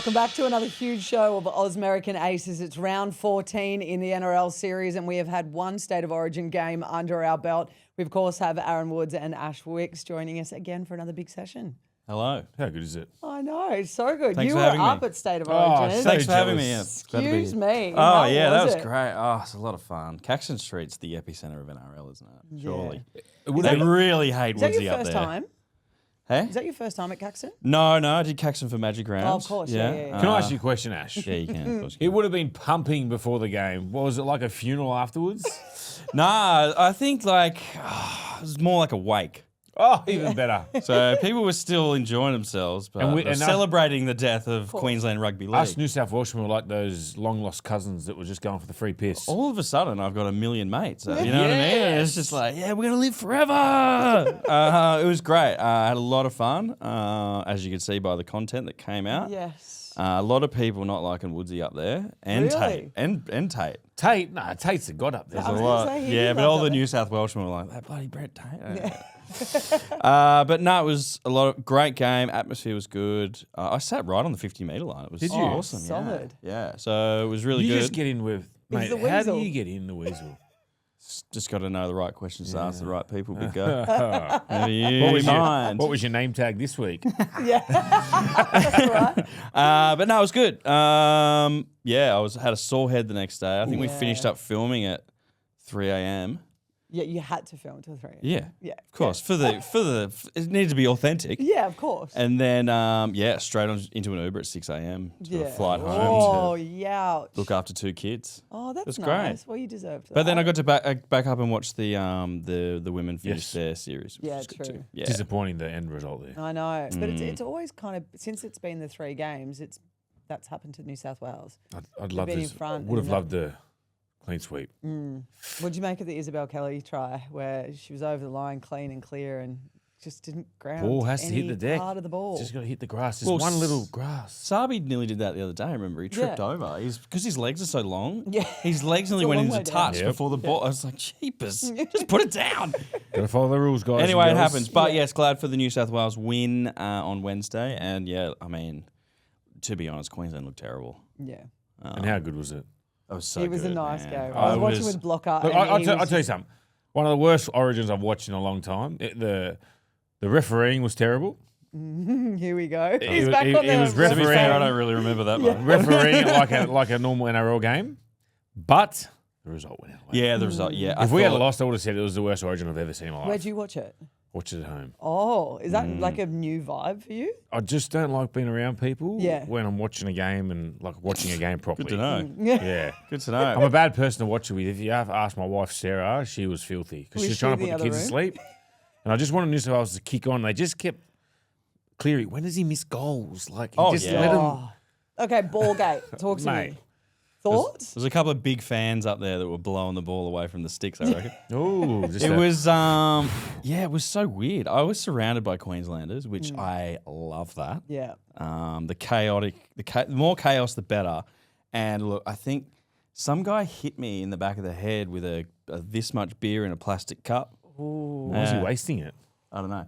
Welcome back to another huge show of Oz American Aces. It's round 14 in the NRL series, and we have had one State of Origin game under our belt. We, of course, have Aaron Woods and Ash Wicks joining us again for another big session. Hello. How good is it? I know, it's so good. Thanks you for were having up me. at State of Origin. Thanks for having me. Yeah, Excuse me. Oh, How yeah, that was it? great. Oh, it's a lot of fun. Caxton Street's the epicenter of NRL, isn't it? Surely. Yeah. They really hate Is that Woodsy your up first there. time? Hey? Is that your first time at Caxton? No, I did Caxton for Magic Rounds. Oh, of course, yeah. Can I ask you a question, Ash? Yeah, you can. Of course. It would have been pumping before the game. What was it, like a funeral afterwards? Nah, I think it was more like a wake. Oh, even better. So people were still enjoying themselves, but And they were us- celebrating the death of Queensland Rugby League. Us New South Welshmen were like those long-lost cousins that were just going for the free piss. All of a sudden, I've got a million mates. You know what I mean? And it's just like, yeah, we're going to live forever. It was great. I had a lot of fun, as you could see by the content that came out. Yes. A lot of people not liking Woodsy up there. And Really? Tate. And Tate. Tate, Tate's the god up there. I was A gonna lot. say, he Yeah, but loved all it the there. New South Welshmen were like, that bloody Brent Tate. But no, it was a lot of great game. Atmosphere was good. I sat right on the 50-metre line. It was Did you? awesome. Solid. Yeah. So it was really You good. just get in with... Mate, the how do weasel. you get in the weasel? Just got to know the right questions to ask the right people. Big go. Never you What was, mind. what was your name tag this week? Right? But no, it was good. Yeah, had a sore head the next day. I think we finished up filming at 3 a.m. Yeah, you had to film till 3. Yeah, Yeah. of course. It needed to be authentic. Yeah, of course. And then straight on into an Uber at 6 a.m. to a flight home Oh, to yeah. look after 2 kids. Oh, that's was nice. great. Well, you deserved that. But then I got to back up and watch the women finish Yes. their series. Which Yeah, was good true. too. Yeah. Disappointing, the end result there. I know, but it's always kind of, since it's been the 3 games, that's happened to New South Wales. I'd love been in this. front Would have and loved the clean sweep. What'd you make of the Isabel Kelly try, where she was over the line, clean and clear, and just didn't ground Ball has to hit any the deck. part of the ball? Just got to hit the grass. Just Well, one little grass. Sabi nearly did that the other day. I remember he tripped Yeah. over. Because his legs are so long. Yeah. His legs It's only a went long into way down. touch Yep. before the ball. I was like, jeepers, just put it down. Got to follow the rules, guys. Anyway, and it girls. happens. But yes, glad for the New South Wales win on Wednesday. And yeah, I mean, to be honest, Queensland looked terrible. Yeah. And how good was it? It was so It was good, a nice man. game. Oh, I was it watching was- with Blocker. Look, and I'll he tell was you something. One of the worst Origins I've watched in a long time. The refereeing was terrible. Here we go. He's It- back it- on it the was To be fair, I refereeing. don't really remember that one. Refereeing like a normal NRL game, but the result went out. Yeah, the result. Yeah, If we had lost, I would have said it was the worst Origin I've ever seen in my life. Where'd you watch it? Watch it at home. Oh, is that like a new vibe for you? I just don't like being around people Yeah. when I'm watching a game and like watching a game properly. Good to know. Yeah. Good to I'm know. a bad person to watch it with. If you have asked my wife Sarah, she was filthy because Was she was she trying in to the put the other kids to room? sleep. And I just wanted New South Wales to kick on. They just kept Cleary. When does he miss goals? Like, Oh, just yeah. let him. Oh. Okay, Ballgate. Talk to me. Mate. Thoughts? There's a couple of big fans up there that were blowing the ball away from the sticks, I reckon. Oh, just It a- was, it was so weird. I was surrounded by Queenslanders, which I love that. Yeah. The more chaos, the better. And look, I think some guy hit me in the back of the head with a this much beer in a plastic cup. Why was he wasting it? I don't know.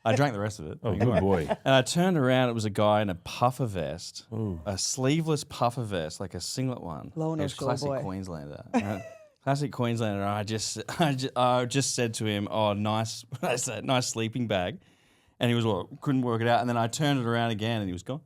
I drank the rest of it. Oh, good boy. And I turned around, it was a guy in a puffer vest, a sleeveless puffer vest, like a singlet one. Low It was shore classic boy. Queenslander. Classic Queenslander. And I just said to him, "Oh, nice, nice sleeping bag," and he was couldn't work it out. And then I turned it around again, and he was gone.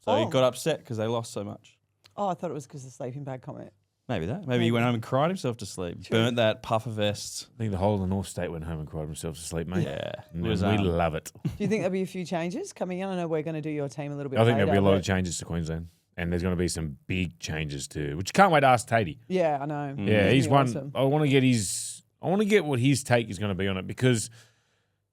So he got upset because they lost so much. Oh, I thought it was because of the sleeping bag comment. Maybe that. Maybe he went home and cried himself to sleep. Burnt that puffer vest. I think the whole of the North State went home and cried themselves to sleep, mate. Yeah, And it was, we love it. Do you think there'll be a few changes coming in? I know we're going to do your team a little bit I think later, there'll be a lot of but- changes to Queensland. And there's going to be some big changes too, which can't wait to ask Tatey. Yeah, I know. Yeah, It's he's gonna one. be awesome. I want to get what his take is going to be on it because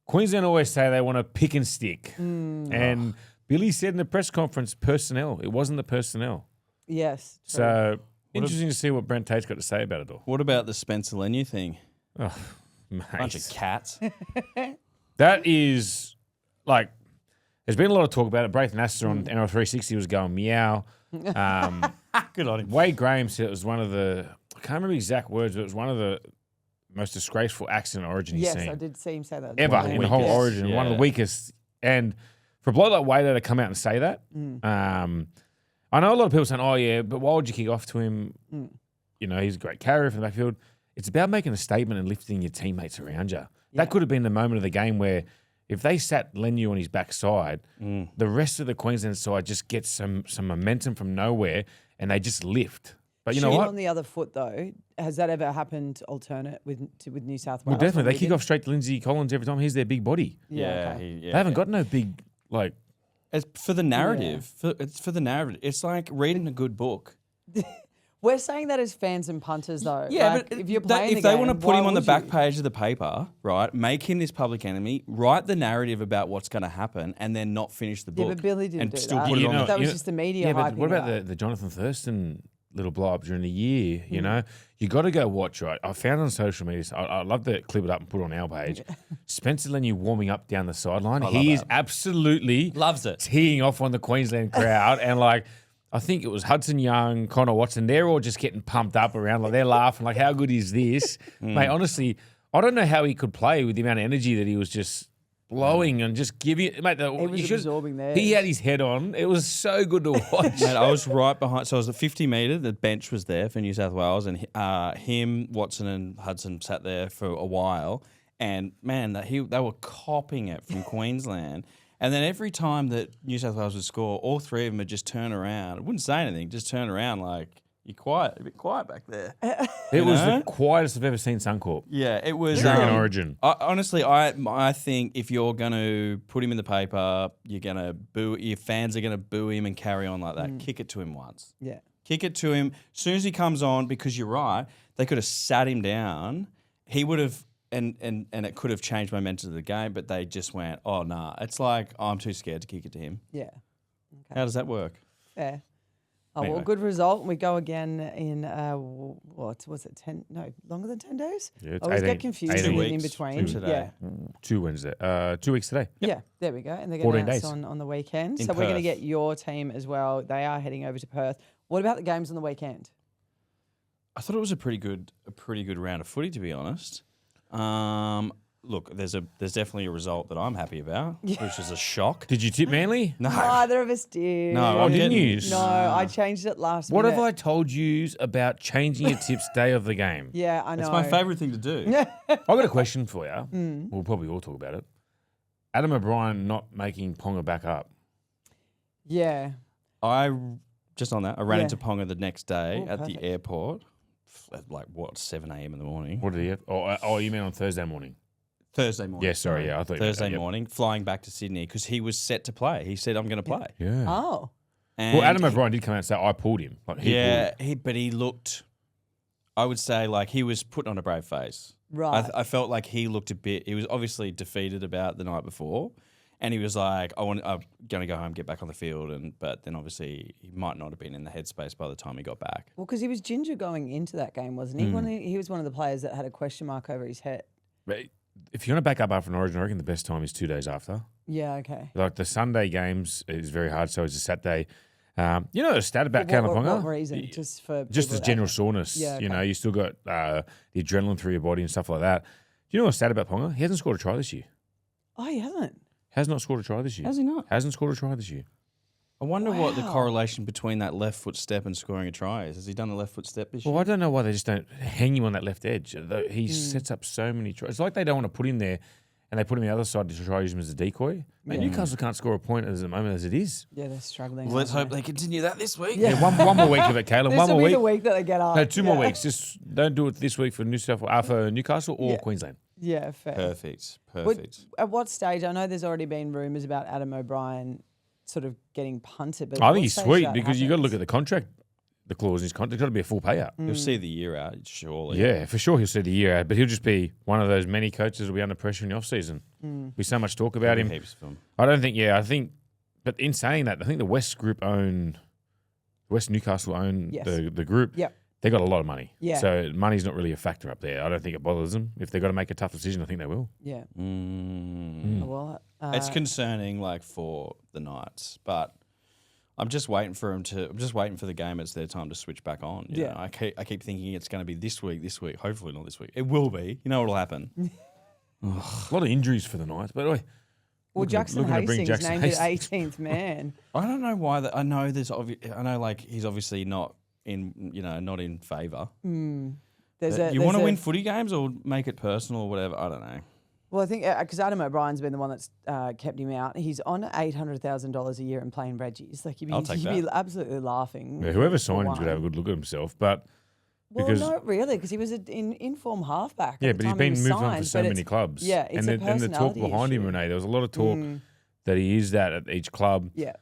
Queensland always say they want to pick and stick. And Billy said in the press conference, personnel. It wasn't the personnel. Yes. true. So interesting to see what Brent Tate's got to say about it all. What about the Spencer Leniu thing? Oh, Bunch of mate. cats. That is like, there's been a lot of talk about it. Braithen Astor on NRL 360 was going meow. Good on him. Wade Graham said it was one of the, I can't remember exact words, but it was one of the most disgraceful acts in Origin he's yes, seen. I did see him say that. Ever One of the in the whole weakest, Origin, one of the yeah. weakest. And For a bloke like Wader to come out and say that, I know a lot of people saying, "Oh yeah, but why would you kick off to him?" You know, he's a great carrier from the backfield. It's about making a statement and lifting your teammates around you. That could have been the moment of the game where, if they sat Leniu on his backside, the rest of the Queensland side just gets some momentum from nowhere and they just lift. But you know what? On the other foot, though, has that ever happened alternate with New South Wales? Well, definitely. They kick off straight to Lindsay Collins every time. He's their big body. Okay. They haven't got no big, like... It's for the narrative. It's for the narrative. It's like reading a good book. We're saying that as fans and punters, though. Yeah, like, but if you're playing if they want to put why him on the would back you? page of the paper, right, make him this public enemy, write the narrative about what's going to happen, and then not finish the book. Yeah, but Billy didn't and do still that. put it on. That was just the media. Yeah, but hyping what about it up. the Jonathan Thurston little blow up during the year? You know, you got to go watch, right? I found on social media, I'd love to clip it up and put it on our page. Spencer Leniu warming up down the sideline. He is absolutely Loves it. teeing off on the Queensland crowd. And like, I think it was Hudson Young, Connor Watson. They're all just getting pumped up around. Like, they're laughing, like, how good is this? Mate, honestly, I don't know how he could play with the amount of energy that he was just blowing and just giving. Mate, He was absorbing there. he had his head on. It was so good to watch. Mate, I was right behind. So I was at 50 metre. The bench was there for New South Wales, and him, Watson, and Hudson sat there for a while. And man, they were copping it from Queensland. And then every time that New South Wales would score, all three of them would just turn around. I wouldn't say anything, just turn around like, you're quiet, a bit quiet back there. It was the quietest I've ever seen Suncorp. Yeah, it was. During an Origin. Honestly, I think if you're going to put him in the paper, you're going to boo. Your fans are going to boo him and carry on like that. Kick it to him once. Yeah. Kick it to him as soon as he comes on. Because you're right, they could have sat him down. He would have, and it could have changed momentum of the game. But they just went, oh nah. It's like I'm too scared to kick it to him. Yeah. Okay. How does that work? Fair. Oh, Anyway. well, good result. We go again in, what was it, 10? No, longer than 10 days? Yeah, it's I always 18 get confused 18 in weeks between. from today. Yeah. 2 Wednesday. 2 weeks today. Yeah, there we go. And they're 14 going to days. on the weekend. In So we're going to Perth. get your team as well. They are heading over to Perth. What about the games on the weekend? I thought it was a pretty good round of footy, to be honest. Look, there's definitely a result that I'm happy about, which is a shock. Did you tip Manly? No, Neither of us did. No, Oh, I'm didn't getting- you? No, I changed it last What minute. have I told you about changing your tips day of the game? Yeah, I know. it's my favourite thing to do. I've got a question for you. We'll probably all talk about it. Adam O'Brien not making Ponga back up. Yeah. I just on that, I ran Yeah. into Ponga the next day Oh, at perfect. the airport, at 7 a.m. in the morning. What did he have? Oh, you mean on Thursday morning? Thursday morning. Yeah, sorry. Yeah, I thought you meant Thursday that, yep. morning, flying back to Sydney because he was set to play. He said, "I'm going to play." Yeah. Oh. And Well, Adam O'Brien did come out and say, I pulled him. Like, he pulled him. but he looked. I would say like he was putting on a brave face. Right. I felt like he looked a bit. He was obviously defeated about the night before, and he was like, I'm going to go home, get back on the field, but then obviously he might not have been in the headspace by the time he got back. Well, because he was ginger going into that game, wasn't he? He was one of the players that had a question mark over his head. But if you're going to back up after an Origin, I reckon the best time is 2 days after. Yeah, okay. Like the Sunday games is very hard, so it's a Saturday. You know a stat about What Ponga? reason? Just for Just people as that- general soreness. Yeah, You okay. know, you still got the adrenaline through your body and stuff like that. Do you know a stat about Ponga? He hasn't scored a try this year. Oh, he hasn't. Has not scored a try this year. Has he not? Hasn't scored a try this year. I wonder what the Wow. correlation between that left foot step and scoring a try is. Has he done a left foot step this year? Well, I don't know why they just don't hang him on that left edge. He sets up so many tries. It's like they don't want to put him there and they put him on the other side to try to use him as a decoy. Man, Yeah. Newcastle can't score a point at the moment as it is. Yeah, they're struggling. Well, let's aren't hope they continue that this week. Yeah. Yeah, one more week of it, Caleb. This One will more be week. the week that they get up. No, 2 more Yeah. weeks. Just don't do it this week for for Newcastle or Yeah. Queensland. Yeah, fair. Perfect. At what stage? I know there's already been rumours about Adam O'Brien sort of getting punted. But I at think what he's stage sweet that because you got to look happens? at the contract, the clause in his contract. It's got to be a full payout. You'll see the year out, surely. Yeah, for sure he'll see the year out, but he'll just be one of those many coaches that will be under pressure in the off-season. Be so much talk about him. Heaps of them. I don't think, but in saying that, I think the West Newcastle own Yes. the group. Yep. They got a lot of money. Yeah. So money's not really a factor up there. I don't think it bothers them. If they've got to make a tough decision, I think they will. Yeah. Mm. Well, It's concerning, like for the Knights, but I'm just waiting for them to. I'm just waiting for the game. It's their time to switch back on. You Yeah. know? I keep thinking it's going to be this week. Hopefully not this week. It will be. You know what'll happen? A lot of injuries for the Knights. But Well, Jackson looking to bring Hastings Jackson named it Hastings. 18th man. I don't know why. I know there's. I know like he's obviously not in. Not in favour. You want to win footy games or make it personal or whatever. I don't know. Well, I think because Adam O'Brien's been the one that's kept him out. He's on $800,000 a year in playing Reggies. Like you'd be absolutely laughing. Yeah, whoever signed him's going to have a good look at himself, but. Well, not really, because he was an in-form halfback. Yeah, at the but he's time been he moved signed, on for so many clubs. Yeah, it's and the talk behind him, Renee, there was a lot of talk that he is that at each club. Yeah.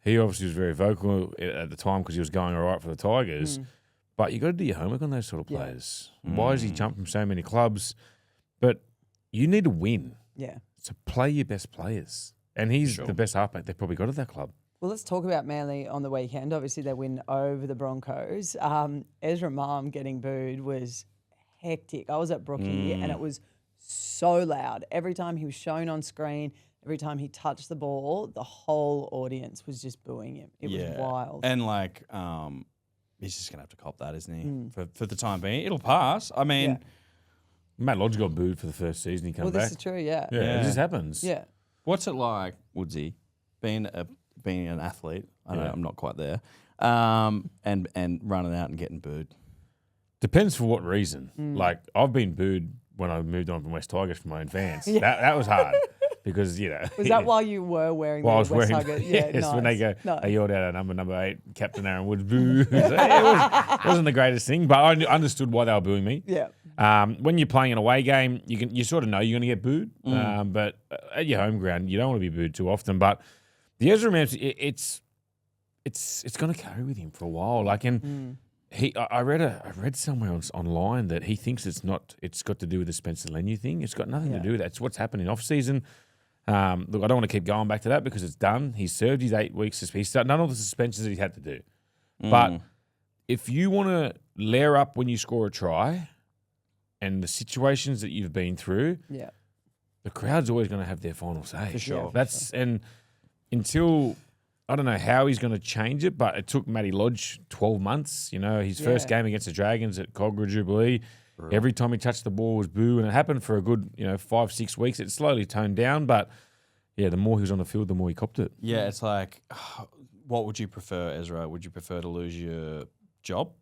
He obviously was very vocal at the time because he was going all right for the Tigers. But you got to do your homework on those sort of players. Why does he jump from so many clubs? But you need to win. Yeah. So play your best players. And he's the best halfback they've probably got at that club. Well, let's talk about Manly on the weekend. Obviously, they win over the Broncos. Ezra Mam getting booed was hectic. I was at Brookie and it was so loud. Every time he was shown on screen, every time he touched the ball, the whole audience was just booing him. It was wild. And like, he's just gonna have to cop that, isn't he? For the time being, it'll pass. I mean, Matt Lodge got booed for the first season. He came back. Well, this is true. Yeah. Yeah, it just happens. Yeah. What's it like, Woodsy, being an athlete? I know I'm not quite there. And running out and getting booed. Depends for what reason. Like I've been booed when I moved on from West Tigers from my own fans. That was hard because Was that while you were wearing the West Tigers? Yeah, yes, nice. when they go, Nice. they yelled out number 8, Captain Aaron Woods, boo. It wasn't the greatest thing, but I understood why they were booing me. Yeah. When you're playing an away game, you sort of know you're going to get booed. But at your home ground, you don't want to be booed too often. But the Ezra Mams, it's going to carry with him for a while. Like, and I read somewhere online that he thinks it's got to do with the Spencer Leniu thing. It's got nothing to do with that. It's what's happening off season. Look, I don't want to keep going back to that because it's done. He's served his 8 weeks. He's done all the suspensions that he had to do. But if you want to layer up when you score a try and the situations that you've been through, the crowd's always going to have their final say. For sure. And until I don't know how he's going to change it, but it took Matty Lodge 12 months. You know, his first game against the Dragons at Cogra Jubilee, every time he touched the ball was boo, and it happened for a good 5-6 weeks. It slowly toned down, but the more he was on the field, the more he copped it. Yeah, it's like, what would you prefer, Ezra? Would you prefer to lose your job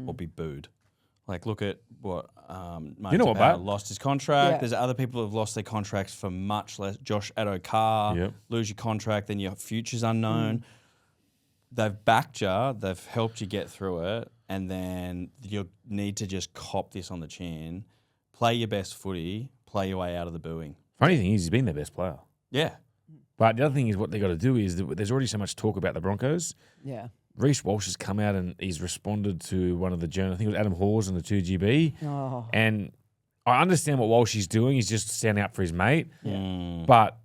or be booed? Like, look at what lost his contract. Yeah. There's other people who have lost their contracts for much less. Josh Addo-Carr, lose your contract, then your future's unknown. They've backed you. They've helped you get through it. And then you need to just cop this on the chin, play your best footy, play your way out of the booing. Funny thing is, he's been their best player. Yeah. But the other thing is what they got to do is that there's already so much talk about the Broncos. Yeah. Reece Walsh has come out and he's responded to one of the journalists. I think it was Adam Hawes on the 2GB. Oh. And I understand what Walsh is doing. He's just standing up for his mate. But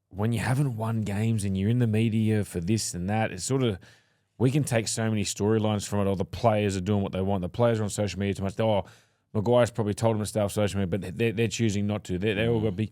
when you haven't won games and you're in the media for this and that, it's sort of, we can take so many storylines from it. Oh, the players are doing what they want. The players are on social media too much. Oh, Maguire's probably told them to stay off social media, but they're choosing not to. They all got to be.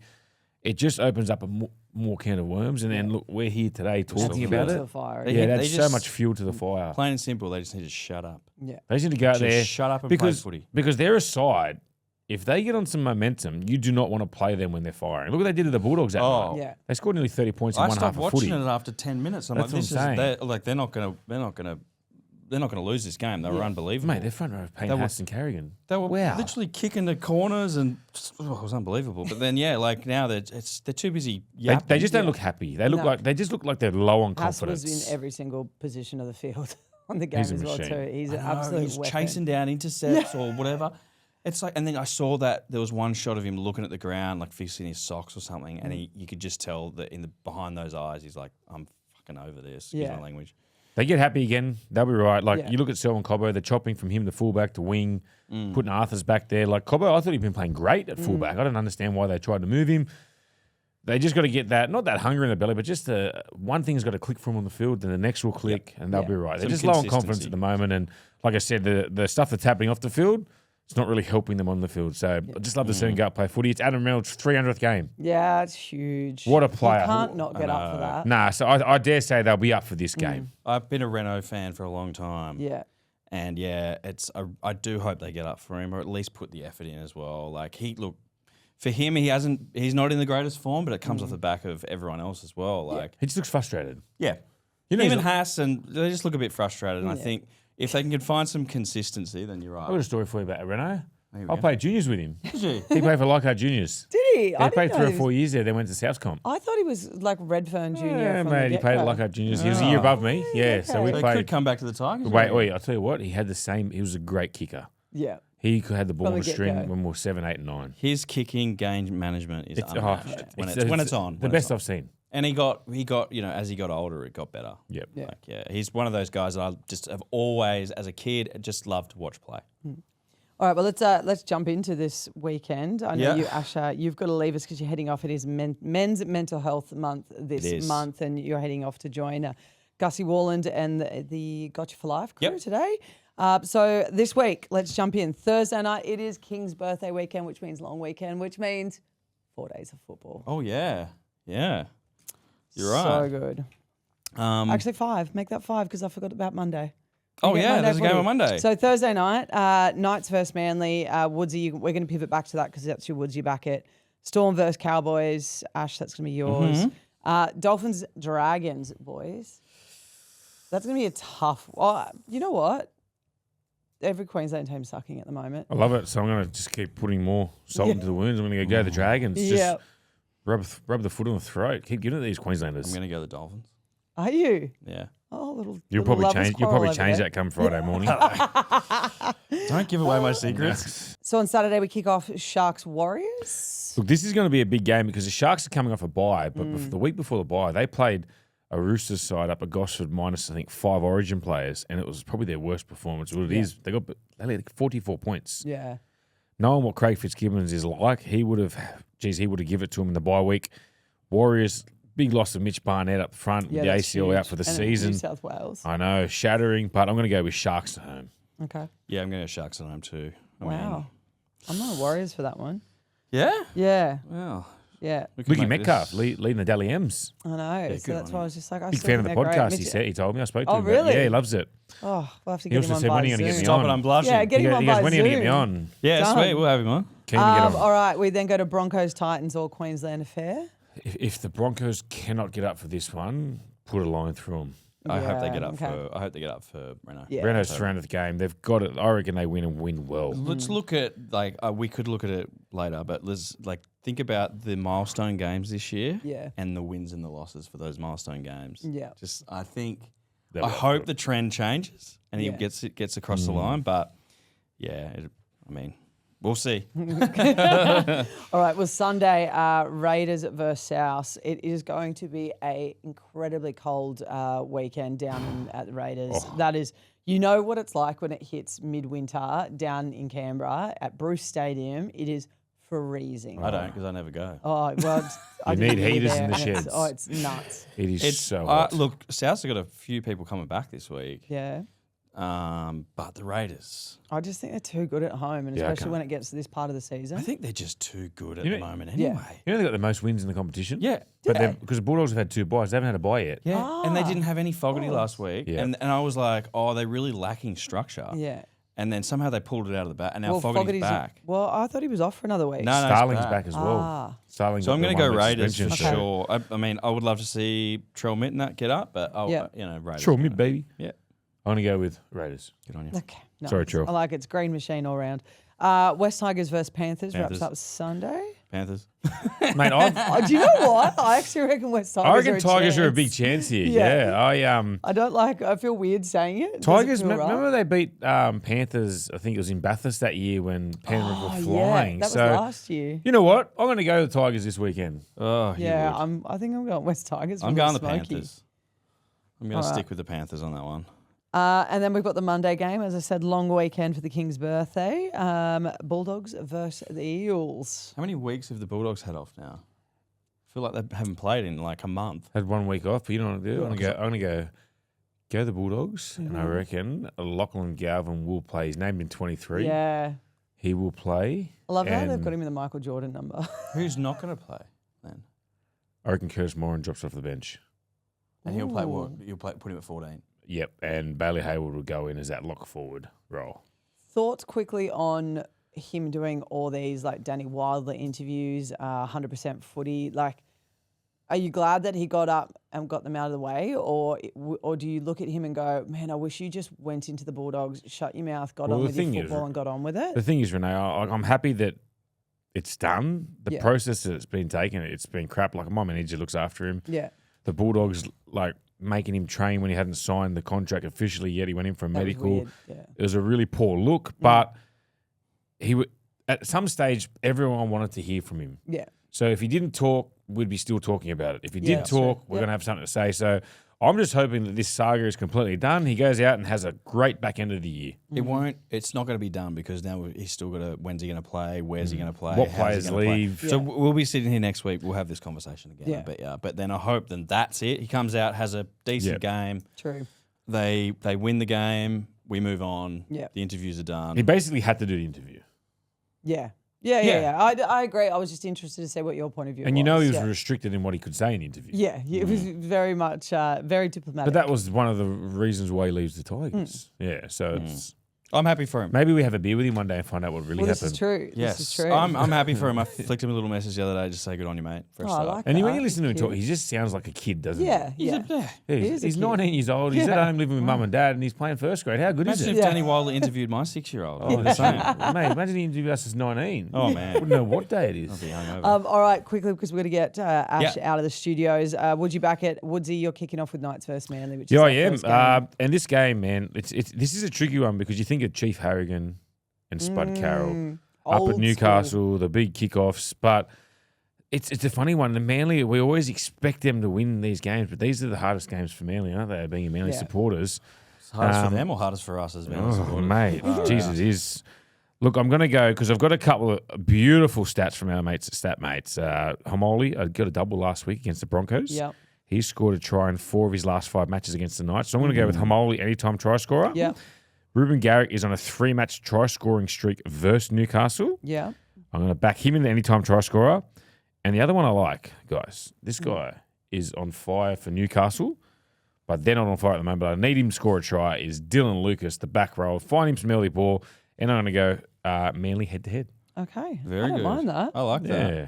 It just opens up a more can of worms. And then look, we're here today talking about it. That's so much fuel to the fire. Plain and simple, they just need to shut up. Yeah. They just need to go out there. Shut up and play footy. Because they're a side. If they get on some momentum, you do not want to play them when they're firing. Look what they did to the Bulldogs that night. Yeah. They scored nearly 30 points in one half of footy. I stopped watching it after 10 minutes. I'm That's like, what I'm saying. they're not gonna lose this game. They were unbelievable. Mate, their front row of Payne Haas and Carrigan. They were literally kicking the corners and it was unbelievable. But then now they're too busy yapping. They just don't look happy. They just look like they're low on Haas confidence. was in every single position of the field on the game He's a as well machine. too. He's an absolute He's weapon. chasing down intercepts or whatever. It's like, and then I saw that there was one shot of him looking at the ground, like fixing his socks or something, and you could just tell that behind those eyes, he's like, "I'm fucking over this." Excuse my language. They get happy again, they'll be right. Like, you look at Selwyn Cobbo, they're chopping from him to fullback to wing, putting Arthurs back there. Like, Cobbo, I thought he'd been playing great at fullback. I don't understand why they tried to move him. They just got to get that, not that hunger in the belly, but just one thing's got to click for them on the field, then the next will click, and they'll be right. They're just low on confidence at the moment. And like I said, the stuff that's happening off the field, it's not really helping them on the field. So I just love to see him go out play footy. It's Adam Reynolds' 300th game. Yeah, it's huge. What a player. You can't not get up for that. Nah, so I dare say they'll be up for this game. I've been a Renault fan for a long time. Yeah. And I do hope they get up for him, or at least put the effort in as well. Like for him, he's not in the greatest form, but it comes off the back of everyone else as well. Like, He just looks frustrated. yeah. You know, Even he's Haas, and they just look a bit frustrated. And I think if they can find some consistency, then you're I've got right. a story for you about Renault. There we I go. played juniors with him. Did you? He played for Leichhardt Juniors. Did he? He played 3 or 4 years there, then went to South Comp. I thought he was like Redfern Junior. Yeah, from mate, the he played at get-go. Leichhardt Juniors. He was a year above me. Yeah, so we They played. could come back to the Tigers. Wait, I'll tell you what, he had the same. He was a great kicker. Yeah. He had the ball From on the the string get-go. when we were 7, 8, and 9. His kicking game management is unmatched when it's on. The best I've seen. And he got, as he got older, it got better. Yep. Yeah. Like, he's one of those guys that I just have always, as a kid, just loved to watch play. All right, well, let's jump into this weekend. I know Yeah. you, Asher, you've got to leave us because you're heading off. It is Men's Mental Health Month It this is. month, and you're heading off to join Gussie Warland and the Gotcha for Life crew today. So this week, let's jump in. Thursday night, it is King's birthday weekend, which means long weekend, which means 4 days of football. Oh, yeah. Yeah. You're So right. good. Um, Actually, 5. Make that 5 because I forgot about Monday. oh, We get yeah, Monday there's a game footy. on Monday. So Thursday night, Knights versus Manly. Woodsy, we're going to pivot back to that because that's your Woodsy bucket. Storm versus Cowboys. Ash, that's going to be yours. Dolphins, Dragons, boys. That's going to be a tough. Well, you know what? Every Queensland team's sucking at the moment. I love it. So I'm going to just keep putting more salt into the wounds. I'm going to go the Dragons. Yeah. Just rub the foot on the throat. Keep giving it to these Queenslanders. I'm going to go the Dolphins. Are you? Yeah. Oh, little. You'll little probably lovers change. You'll quarrel probably over change there. that come Friday morning. Don't give away my secrets. So on Saturday we kick off Sharks Warriors. Look, this is going to be a big game because the Sharks are coming off a bye, but the week before the bye, they played a Roosters side up at Gosford minus, I think, 5 Origin players, and it was probably their worst performance. Well, it is. They had like 44 points. Yeah. Knowing what Craig Fitzgibbons is like, he would have given it to him in the bye week. Warriors, big loss of Mitch Barnett up front with the that's ACL huge. out for the And season. New South Wales. I know, shattering, but I'm going to go with Sharks at home. Okay. Yeah, I'm going to go Sharks at home too. Wow. I'm on the Warriors for that one. Yeah? Yeah. Well, Yeah. we could Wiggy make Metcalf this- leading the Dally M's. I know. good So that's on why I you. was just like, I Big still fan of the think they're great. podcast, he Mitch- said. He told me. I spoke to Oh, him. about it. really? Yeah, he loves it. Oh, we'll have to He get him also on said, by when are you gonna get Zoom. me Stop on? it, I'm blushing. Yeah, get him on He goes, by when are you going to get me Zoom. on? Yeah, Done. sweet. We'll have him on. Keen to get on. All right, we then go to Broncos Titans or Queensland affair. If the Broncos cannot get up for this one, put a line through them. I hope they Yeah, get up okay. for. I hope they get up for Renault. Yeah. Renault's surrounded the game. They've got it. I reckon they win and win well. Let's look at we could look at it later, but let's think about the milestone games this year. Yeah. And the wins and the losses for those milestone games. Yeah. Just I think They'll I be up hope for it. the trend changes and he Yeah. gets across the line, but yeah, we'll see. All right, well, Sunday, Raiders versus South. It is going to be a incredibly cold weekend down at the Raiders. Oh. That is, you know what it's like when it hits midwinter down in Canberra at Bruce Stadium. It is freezing. I don't because I never go. Oh, well, I You didn't need live heaters there, in the and it's- sheds. Oh, it's nuts. It is It's so hot. look, South's got a few people coming back this week. Yeah. But the Raiders, I just think they're too good at home, and Yeah, I especially can't. when it gets to this part of the season. I think they're just too good at You the know- moment Yeah. anyway. You know they got the most wins in the competition? Yeah. But they? because the Bulldogs have had 2 buys. They haven't had a buy yet. Yeah, and they Ah, didn't have any Fogarty course. last week, Yeah. and I was like, oh, they're really lacking structure. Yeah. And then somehow they pulled it out of the bat, and now Well, Fogarty's back. Well, I thought he was off for another week. No, Starling's he's back as well. Ah. Starling So got I'm the going to go 1 week Raiders for suspension, so- sure. I mean, I would love to see Trell Mittenat get up, but Yeah. Raiders. Sure, mid baby. Yeah, I'm going to go with Raiders. good on you. Okay. Nice. Sorry, Trill. I like it. It's green machine all round. West Tigers versus Panthers wraps Panthers. up Sunday. Panthers. Mate, Oh, do you know what? I actually reckon West Tigers. I reckon are a Tigers are a chance. big chance here. Yeah. Yeah. I don't like. I feel weird saying it. Does it Tigers, feel right? remember they beat Panthers, I think it was in Bathurst that year when Penrith Oh, were yeah, flying. that was so, last year. you know what? I'm going to go the Tigers this weekend. Oh, you Yeah, would. I think I'm going West Tigers. I'm from going the Smoky. Panthers. I'm going to All stick right. with the Panthers on that one. And then we've got the Monday game. As I said, long weekend for the King's birthday. Bulldogs versus the Eels. How many weeks have the Bulldogs had off now? I feel like they haven't played in like a month. Had 1 week off, but you know what I'm going to do? Yeah. I'm going to go the Bulldogs, and I Mhm. reckon Lachlan Galvin will play. He's named in 23. Yeah. He will play. I love how they've and got him in the Michael Jordan number. Who's not going to play then? I reckon Curtis Moran drops off the bench. And he'll play what? Ooh. You'll put him at 14. Yep, and Bailey Hayward will go in as that lock forward role. Thoughts quickly on him doing all these like Danny Wilder interviews, 100% footy, like, are you glad that he got up and got them out of the way, or do you look at him and go, man, I wish you just went into the Bulldogs, shut your mouth, got on with your football and got on with it? The thing is, Renee, I'm happy that it's done. The process that's been taken, it's been crap. Like my manager looks after him. Yeah. The Bulldogs like making him train when he hadn't signed the contract officially yet. He went in for a medical. It was a really poor look, but at some stage, everyone wanted to hear from him. Yeah. So if he didn't talk, we'd be still talking about it. If he did talk, we're going to have something to say. So I'm just hoping that this saga is completely done. He goes out and has a great back end of the year. It's not going to be done because now he's still got to, when's he going to play? Where's he going to play? What players leave? So we'll be sitting here next week. We'll have this conversation again. Yeah. But then I hope then that's it. He comes out, has a decent game. True. They win the game. We move on. Yeah. The interviews are done. He basically had to do the interview. Yeah. I agree. I was just interested to see what your point of view was. And you know he was restricted in what he could say in interviews. Yeah, it was very much, very diplomatic. But that was one of the reasons why he leaves the Tigers. Yeah, so it's... I'm happy for him. Maybe we have a beer with him one day and find out what really happened. This is true. Yes. This is true. I'm happy for him. I flicked him a little message the other day just say good on you, mate. For a start. I like and that. when you listen to him talk, he just sounds like a kid, doesn't he? He's 19 years old. He's at home living with mum and dad and he's playing first grade. How good is it? Imagine if Danny Wilder interviewed my 6-year-old. Oh, mate, imagine he interviewed us as 19. Oh, man. Wouldn't know what day it is. I'll be hungover. All right, quickly, because we're going to get Ash out of the studios. Would you back it? Woodsy, you're kicking off with Knights versus Manly, which is I our am. first game. And this game, man, this is a tricky one because you think of Chief Harrigan and Spud Carroll up at Newcastle, the big kickoffs, but it's a funny one. The Manly, we always expect them to win these games, but these are the hardest games for Manly, aren't they? Being Manly supporters, hardest for them or hardest for us as Manly supporters? Mate, Jesus is. Look, I'm going to go because I've got a couple of beautiful stats from our mates at StatMates. Hamoli, I got a double last week against the Broncos. Yep. He scored a try in 4 of his last 5 matches against the Knights. So I'm going to go with Hamoli anytime try scorer. Yeah. Ruben Garrick is on a 3-match try-scoring streak versus Newcastle. Yeah. I'm going to back him in the anytime try scorer. And the other one I like, guys, this guy is on fire for Newcastle, but they're not on fire at the moment. But I need him to score a try. Is Dylan Lucas, the back row. Find him some early ball, and I'm going to go Manly head-to-head. Okay. Very I don't good. mind that. I like that. Yeah.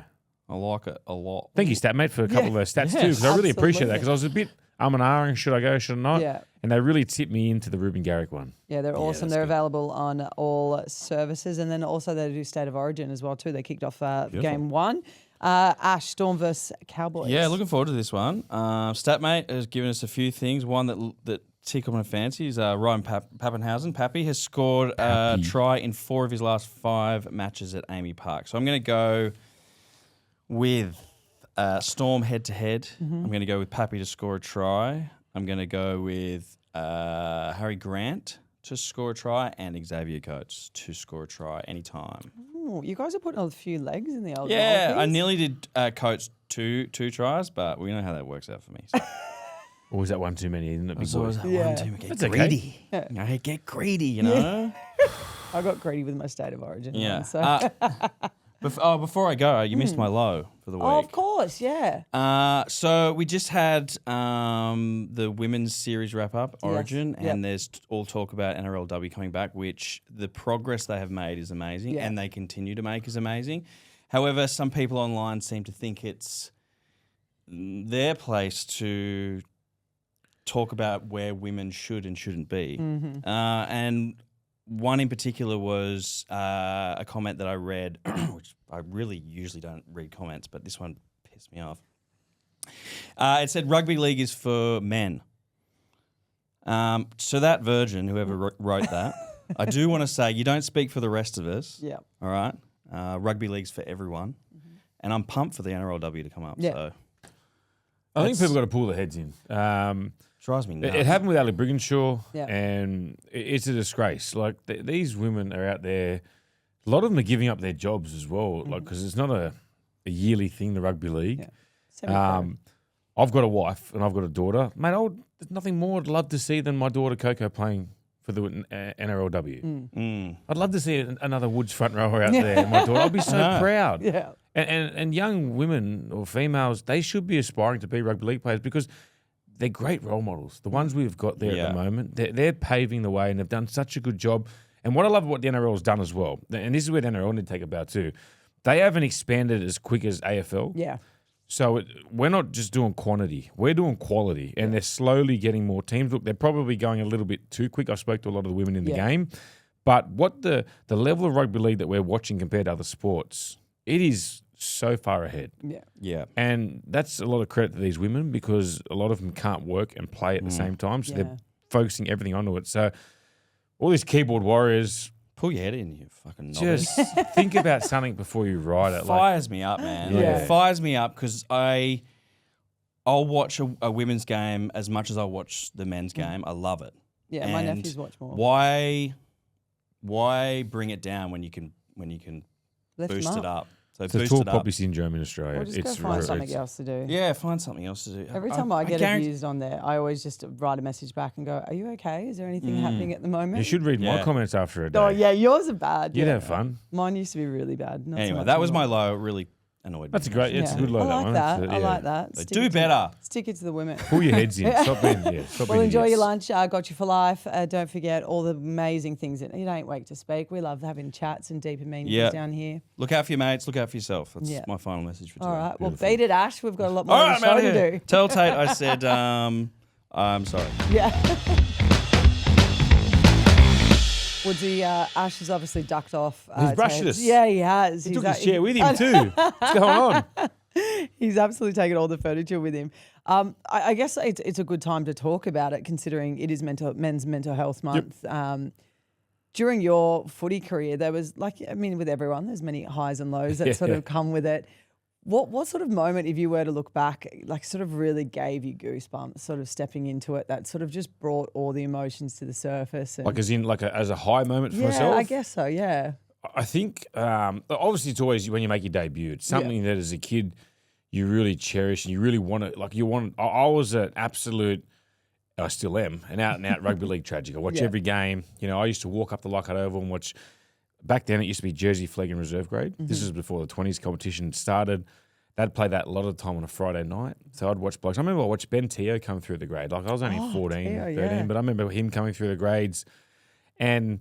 I like it a lot. Thank you, StatMate, for a couple of those stats too, because I really appreciate that, because I was a bit and ahhing, should I go, should I not? Yeah. And they really tipped me into the Ruben Garrick one. Yeah, they're awesome. They're available on all services. And then also they do State of Origin as well too. They kicked off game 1. Ash, Storm versus Cowboys. Yeah, looking forward to this one. StatMate has given us a few things. One that tickle my fancy is Ryan Pappenhausen. Pappy has scored a try in 4 of his last 5 matches at Amy Park. So I'm going to go with Storm head-to-head. I'm going to go with Pappy to score a try. I'm going to go with Harry Grant to score a try and Xavier Coates to score a try anytime. Ooh, you guys are putting a few legs in the old Yeah, I nearly did Coates two tries, but we know how that works out for me. So. Or was that one too many? Isn't it, big boys? One too many. Get That's greedy. okay. You know, get greedy, you know? I got greedy with my State of Origin. Yeah. One, so. Before I go, you missed my low for the week. Oh, of course, yeah. So we just had the women's series wrap up, Origin, and there's all talk about NRLW coming back, which the progress they have made is amazing, and they continue to make is amazing. However, some people online seem to think it's their place to talk about where women should and shouldn't be. And one in particular was a comment that I read, which I really usually don't read comments, but this one pissed me off. It said rugby league is for men. So that virgin, whoever wrote that, I do want to say you don't speak for the rest of us. Yeah. All right. Rugby league's for everyone, and I'm pumped for the NRLW to come up. Yeah. So I think people got to pull their heads in. drives me nuts. It happened with Ali Brigginshaw, Yeah. and it's a disgrace. Like these women are out there. A lot of them are giving up their jobs as well, like because it's not a yearly thing. The rugby league. Yeah. I've got a wife and I've got a daughter. Mate, there's nothing more I'd love to see than my daughter Coco playing for the NRLW. I'd love to see another Woods front rower out there. My daughter, I'd be so proud. Yeah. And young women or females, they should be aspiring to be rugby league players because they're great role models. The ones we've got there at the moment, they're paving the way and they've done such a good job. And what I love what the NRL has done as well, and this is where the NRL need to take a bow too, they haven't expanded as quick as AFL. Yeah. So we're not just doing quantity, we're doing quality, and they're slowly getting more teams. Look, they're probably going a little bit too quick. I spoke to a lot of the women in the game, but what the level of rugby league that we're watching compared to other sports, it is so far ahead. Yeah. And that's a lot of credit to these women because a lot of them can't work and play at the same time, so they're focusing everything onto it. So all these keyboard warriors, Pull your head in, you fucking novice. just think about something before you write it. Fires me up, man. Like, it fires me up because I'll watch a women's game as much as I'll watch the men's game. I love it. Yeah, my nephews watch more. Why bring it down when you can Lift them boost it up? So It's a boost tall it up. poppy syndrome in Australia. Or just go find something else to do. Yeah, find something else to do. Every time I get abused on there, I always just write a message back and go, "Are you okay? Is there anything happening at the moment?" You should read my comments after a day. Oh yeah, yours are bad. You'd yeah. have fun. Mine used to be really bad. Not so Anyway, much that was my anymore. low. It really annoyed me. That's a great. It's a good low. I like that. One. I like that. So Stick do it to- better. Stick it to the women. Pull your heads in. Stop being. Stop Well, being enjoy your idiots. lunch. Got you for life. Don't forget all the amazing things that you don't wait to speak. We love having chats and deep and meaningful down here. Look out for your mates. Look out for yourself. That's Yeah. my final message for today. All right. Well, beat it, Ash. We've got a lot more All of right, the I'm out show of to here. do. Tell Tate I said I'm sorry. Yeah. Woodsy, Ash has obviously ducked off. He's brushed us. Yeah, he has. He took his chair with him too. What's going on? He's absolutely taken all the furniture with him. I guess it's a good time to talk about it, considering it is Men's Mental Health Month. During your footy career, there was with everyone, there's many highs and lows that sort of come with it. What sort of moment, if you were to look back, sort of really gave you goosebumps, sort of stepping into it, that sort of just brought all the emotions to the surface? And As a high moment for myself? I guess so, yeah. I think, obviously it's always when you make your debut, it's something that as a kid you really cherish and you really want to, I was an absolute, I still am, an out-and-out rugby league tragic. I watch every game. I used to walk up the Lachlan Oval and watch. Back then, it used to be Jersey, Flag and Reserve grade. This is before the 20s competition started. They'd play that a lot of the time on a Friday night. So I'd watch blokes. I remember I watched Ben Tate come through the grade. I was only 14, Teo, 13, but I remember him coming through the grades and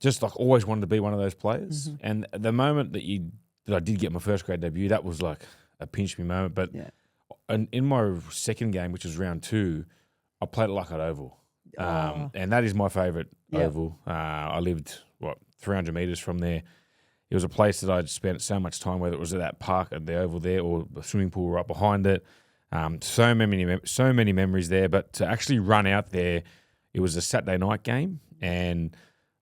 just always wanted to be one of those players. And the moment that I did get my first grade debut, that was like a pinch me moment. But in my second game, which was round 2, I played at Lachlan Oval. And that is my favourite oval. I lived, 300 metres from there. It was a place that I'd spent so much time, whether it was at that park at the oval there or the swimming pool right behind it. So many memories there. But to actually run out there, it was a Saturday night game. And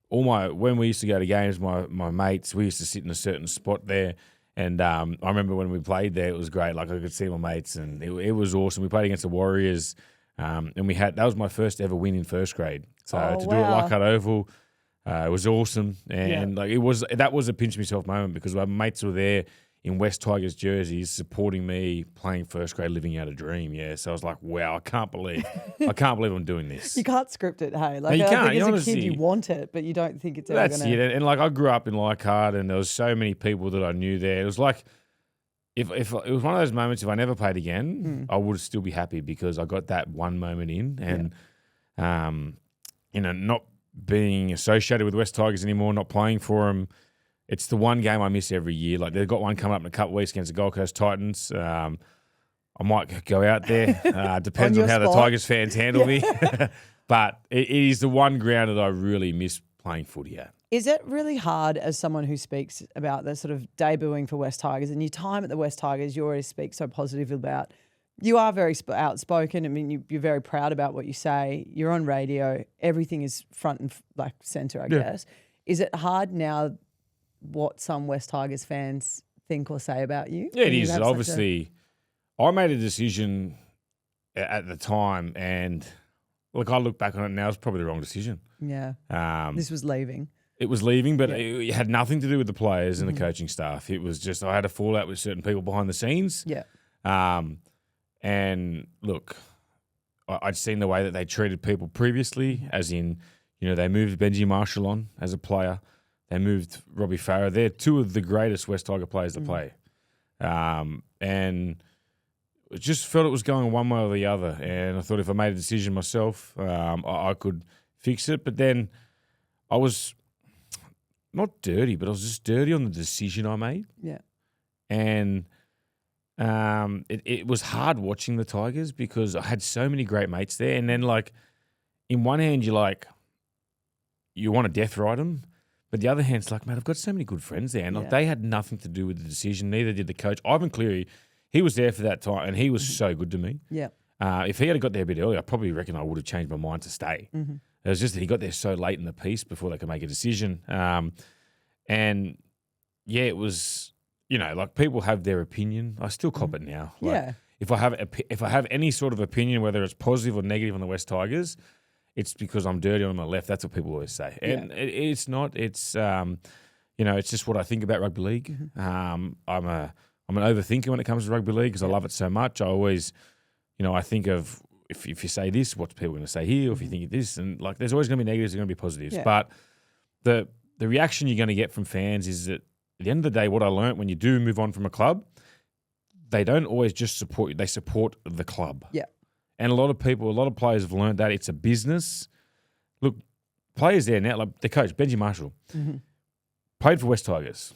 when we used to go to games, my mates, we used to sit in a certain spot there. And I remember when we played there, it was great. I could see my mates and it was awesome. We played against the Warriors. And that was my first ever win in first grade. So to do it like that oval, it was awesome. And that was a pinch myself moment because my mates were there in West Tigers jerseys supporting me playing first grade, living out a dream. Yeah. So I was like, wow, I can't believe I'm doing this. You can't script it, hey? You can't. I think as Honestly, a kid you want it, but you don't think it's ever that's going to. it. And I grew up in Leichhardt and there was so many people that I knew there. It was like, if it was one of those moments, if I never played again, I would still be happy because I got that one moment in and, not being associated with West Tigers anymore, not playing for them. It's the one game I miss every year. Like they've got one coming up in a couple of weeks against the Gold Coast Titans. I might go out there. Depends on how the Tigers fans handle me. But it is the one ground that I really miss playing footy at. Is it really hard as someone who speaks about the sort of debuting for West Tigers and your time at the West Tigers, you always speak so positive about, you are very outspoken. I mean, you're very proud about what you say. You're on radio. Everything is front and center, I guess. Is it hard now what some West Tigers fans think or say about you? Yeah, it is. Obviously, I made a decision at the time and look, I look back on it now, it's probably the wrong decision. Yeah. This was leaving. It was leaving, but it had nothing to do with the players and the coaching staff. It was just I had a fallout with certain people behind the scenes. Yeah. And look, I'd seen the way that they treated people previously, as in, they moved Benji Marshall on as a player. They moved Robbie Farah. They're two of the greatest West Tiger players to play. And I just felt it was going one way or the other. And I thought if I made a decision myself, I could fix it. But then I was not dirty, but I was just dirty on the decision I made. Yeah. And it was hard watching the Tigers because I had so many great mates there. And then, like, in one hand, you want to death ride them. But the other hand, it's like, man, I've got so many good friends there. And like, they had nothing to do with the decision. Neither did the coach. Ivan Cleary, he was there for that time, and he was so good to me. Yeah. If he had got there a bit earlier, I probably reckon I would have changed my mind to stay. It was just that he got there so late in the piece before they could make a decision. And, yeah, it was, you know, like, people have their opinion. I still cop it now. Like, if I have any sort of opinion, whether it's positive or negative on the West Tigers, it's because I'm dirty on my left. That's what people always say. And it's not. It's, you know, it's just what I think about rugby league. I'm an overthinker when it comes to rugby league because I love it so much. I always, you know, I think of if you say this, what's people going to say here? Or if you think of this, and like, there's always going to be negatives, there's going to be positives. Yeah. But the reaction you're going to get from fans is that at the end of the day, what I learned when you do move on from a club, they don't always just support you; they support the club. Yeah. And a lot of players have learned that it's a business. Look, players there now, like the coach, Benji Marshall, played for West Tigers.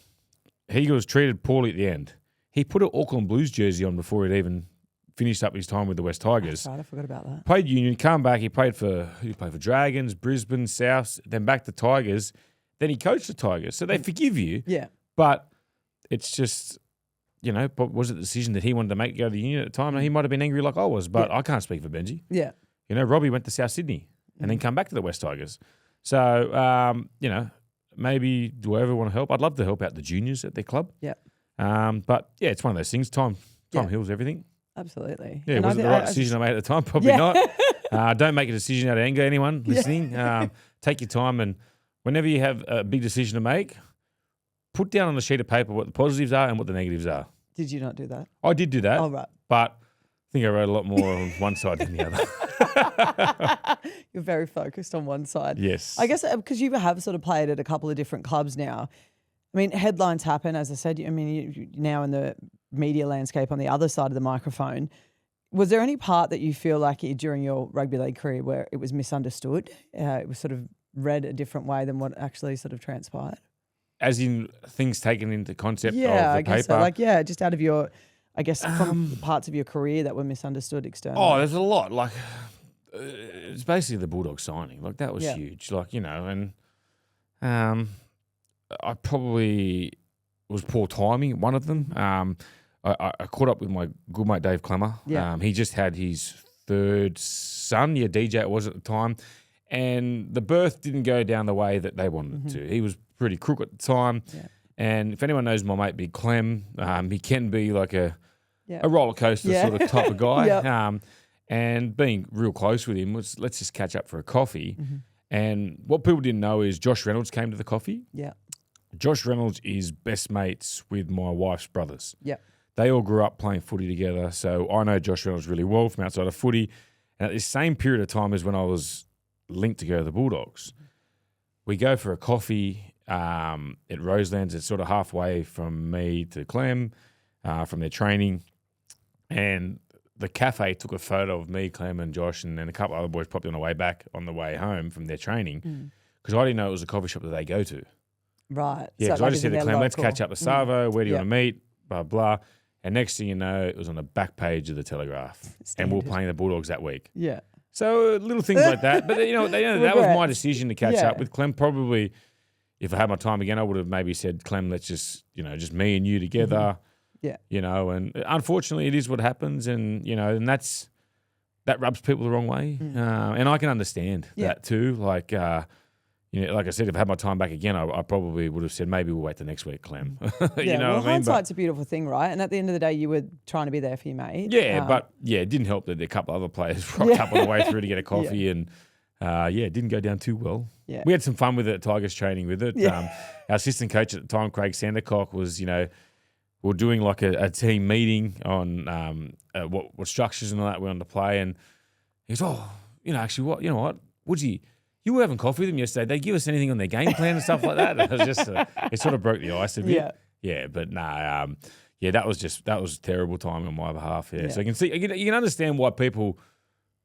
He was treated poorly at the end. He put an Auckland Blues jersey on before he'd even finished up his time with the West Tigers. That's right, I forgot about that. Played Union, come back. He played for Dragons, Brisbane, South, then back to Tigers. Then he coached the Tigers. So they forgive you. Yeah. But it's just, you know, but was it the decision that he wanted to make to go to the Union at the time? He might have been angry like I was, but I can't speak for Benji. Yeah. You know, Robbie went to South Sydney and then come back to the West Tigers. So, you know, maybe do I ever want to help? I'd love to help out the juniors at their club. Yeah. But, yeah, it's one of those things. Time heals everything. Absolutely. Yeah, was it the right decision I made at the time? Probably not. Don't make a decision out of anger, anyone listening. Take your time, and whenever you have a big decision to make, put down on a sheet of paper what the positives are and what the negatives are. Did you not do that? I did do that. Oh, right. But I think I wrote a lot more on one side than the other. You're very focused on one side. Yes. I guess because you have sort of played at a couple of different clubs now. I mean, headlines happen, as I said. I mean, you're now in the media landscape on the other side of the microphone. Was there any part that you feel like during your rugby league career where it was misunderstood? It was sort of read a different way than what actually sort of transpired? As in things taken into concept of the I guess paper? So. Like, just out of your, I guess, from parts of your career that were misunderstood externally. Oh, there's a lot. Like, it's basically the Bulldog signing. Like, that was huge. Like, you know, and I probably was poor timing, one of them. I caught up with my good mate Dave Clemmer. Yeah. He just had his third son. Yeah, DJ it was at the time. And the birth didn't go down the way that they wanted it to. He was pretty crook at the time. Yeah. And if anyone knows my mate Big Clem, he can be like a roller coaster sort of type of guy. And being real close with him was, let's just catch up for a coffee. And what people didn't know is Josh Reynolds came to the coffee. Yeah. Josh Reynolds is best mates with my wife's brothers. Yeah. They all grew up playing footy together. So I know Josh Reynolds really well from outside of footy. And at this same period of time as when I was linked to go to the Bulldogs, we go for a coffee at Roselands. It's sort of halfway from me to Clem from their training. And the cafe took a photo of me, Clem and Josh, and then a couple other boys probably on the way back on the way home from their training because I didn't know it was a coffee shop that they go to. Right. Yeah, because I just said to Clem, let's catch up to Savo. Where do you want to meet? Blah, blah. And next thing you know, it was on the back page of the Telegraph. And we were playing the Bulldogs that week. Yeah. So little things like that. But, you know, that was my decision to catch up with Clem. Probably, if I had my time again, I would have maybe said, Clem, let's just, you know, just me and you together. Yeah. You know, and unfortunately it is what happens. And, you know, and that rubs people the wrong way. And I can understand that too. Like, you know, like I said, if I had my time back again, I probably would have said, maybe we'll wait till next week, Clem. You know what I mean? Hindsight's a beautiful thing, right? And at the end of the day, you were trying to be there for your mate. Yeah, but it didn't help that a couple of other players rocked up on the way through to get a coffee and, it didn't go down too well. Yeah. We had some fun with it at Tigers training with it. Yeah. Our assistant coach at the time, Craig Sandercock, was, you know, we were doing like a team meeting on what structures and all that we wanted to play. And he goes, you know what, Woodsy, you were having coffee with them yesterday. They give us anything on their game plan and stuff like that. It was just, it sort of broke the ice a bit. Yeah, but no, that was terrible time on my behalf. Yeah, so you can understand why people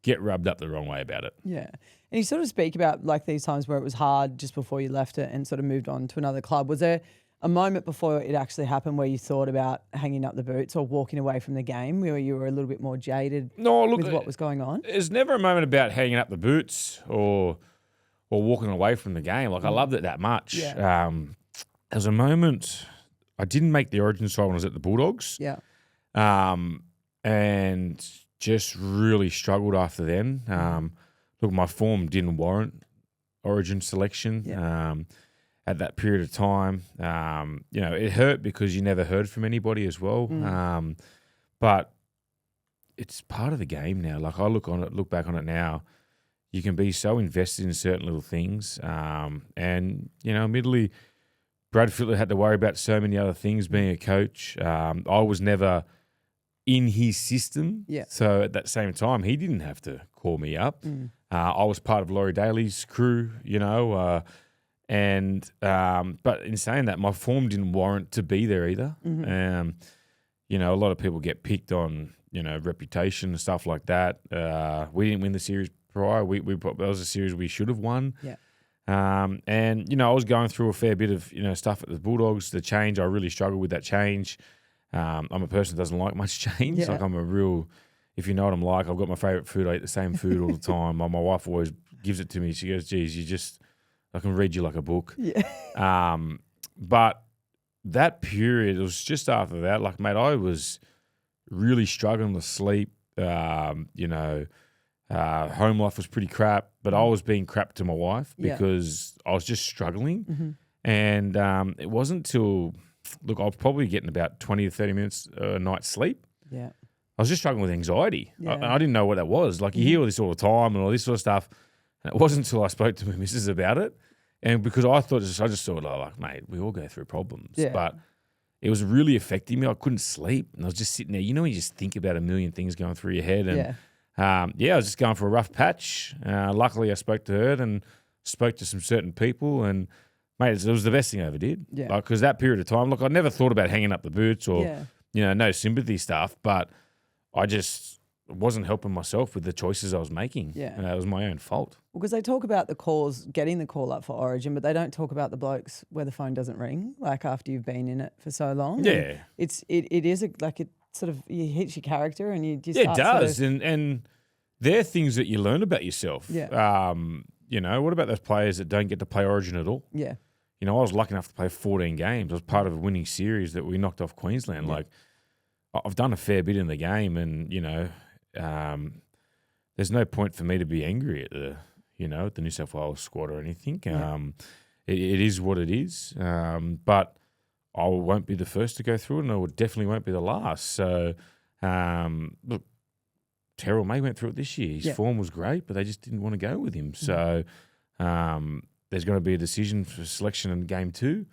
get rubbed up the wrong way about it. Yeah. And you sort of speak about like these times where it was hard just before you left it and sort of moved on to another club. Was there a moment before it actually happened where you thought about hanging up the boots or walking away from the game, where you were a little bit more jaded with what was going on? There's never a moment about hanging up the boots or walking away from the game. Like, I loved it that much. Yeah. There was a moment I didn't make the Origin side when I was at the Bulldogs. Yeah. And just really struggled after then. Look, my form didn't warrant Origin selection at that period of time. It hurt because you never heard from anybody as well. But it's part of the game now. Like, I look back on it now, you can be so invested in certain little things. Admittedly, Brad Fittler had to worry about so many other things being a coach. I was never in his system. Yeah. So at that same time, he didn't have to call me up. I was part of Laurie Daly's crew, but in saying that, my form didn't warrant to be there either. A lot of people get picked on, reputation and stuff like that. We didn't win the series prior. That was a series we should have won. Yeah. I was going through a fair bit of, stuff at the Bulldogs. The change, I really struggled with that change. I'm a person that doesn't like much change. Yeah. Like, I'm a real, if you know what I'm like, I've got my favourite food. I eat the same food all the time. My wife always gives it to me. She goes, geez, I can read you like a book. Yeah. But that period, it was just after that, like, mate, I was really struggling to sleep. Home life was pretty crap, but I was being crap to my wife because I was just struggling. And it wasn't till, look, I was probably getting about 20 to 30 minutes a night's sleep. Yeah. I was just struggling with anxiety. Yeah. I didn't know what that was. Like, you hear all this all the time and all this sort of stuff. And it wasn't until I spoke to my missus about it. And because I just thought, like, mate, we all go through problems. Yeah. But it was really affecting me. I couldn't sleep. And I was just sitting there. When you just think about a million things going through your head. And I was just going for a rough patch. Luckily, I spoke to her and spoke to some certain people. And, mate, it was the best thing I ever did. Yeah. Because that period of time, look, I never thought about hanging up the boots or, no sympathy stuff. But I just wasn't helping myself with the choices I was making. Yeah. And it was my own fault. Well, because they talk about the calls, getting the call up for Origin, but they don't talk about the blokes where the phone doesn't ring, like after you've been in it for so long. Yeah. And it is like it sort of, it hits your character and you just Yeah, it does. And they're things that you learn about yourself. Yeah. What about those players that don't get to play Origin at all? Yeah. I was lucky enough to play 14 games. I was part of a winning series that we knocked off Queensland. Yeah. Like, I've done a fair bit in the game and, there's no point for me to be angry at the New South Wales squad or anything. It is what it is. But I won't be the first to go through it, and I definitely won't be the last. So, look, Terrell May went through it this year. His form was great, but they just didn't want to go with him. So, there's going to be a decision for selection in game 2.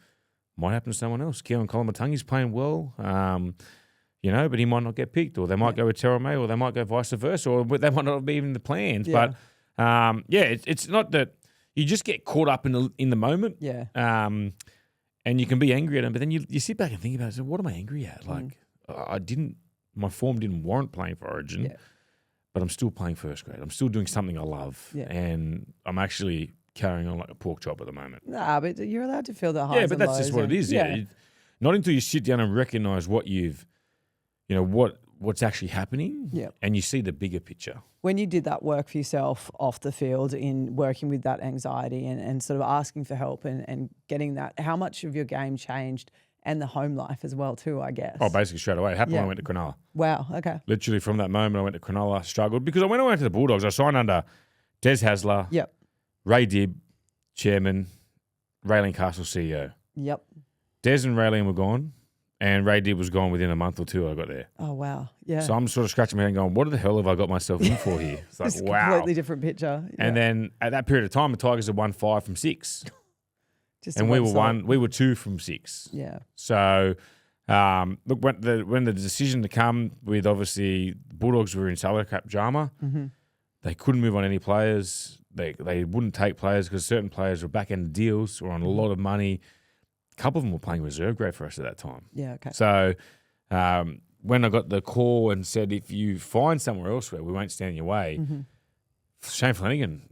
Might happen to someone else. Keon Kolomatangi's playing well. But he might not get picked, or they might go with Terrell May, or they might go vice versa, or they might not be even the plans. Yeah. But it's not that you just get caught up in the moment. Yeah. And you can be angry at them, but then you sit back and think about it. So what am I angry at? Like, my form didn't warrant playing for Origin, but I'm still playing first grade. I'm still doing something I love, and I'm actually carrying on like a pork chop at the moment. Nah, but you're allowed to feel the highs. Yeah, but that's just what it is. Yeah. Not until you sit down and recognize what you've, what's actually happening, and you see the bigger picture. When you did that work for yourself off the field in working with that anxiety and sort of asking for help and getting that, how much of your game changed and the home life as well too, I guess? Oh, basically straight away. It happened when I went to Cronulla. Wow, okay. Literally from that moment I went to Cronulla, struggled. Because when I went to the Bulldogs, I signed under Des Hasler, Yep. Ray Dibb, chairman, Raylene Castle, CEO. Yep. Des and Raylene were gone, and Ray Dibb was gone within a month or two I got there. Oh, wow. Yeah. So I'm sort of scratching my head and going, what the hell have I got myself in for here? It's like, It's a wow. completely different picture. Yeah. And then at that period of time, the Tigers had won 5 from 6. Just And a we website. were 2 from 6. Yeah. So, look, when the decision to come with, obviously, the Bulldogs were in salary cap drama. Mm-hmm. They couldn't move on any players. They wouldn't take players because certain players were back-end deals or on a lot of money. A couple of them were playing reserve grade for us at that time. Yeah, okay. So, when I got the call and said, if you find somewhere else where we won't stand in your way, Shane Flanagan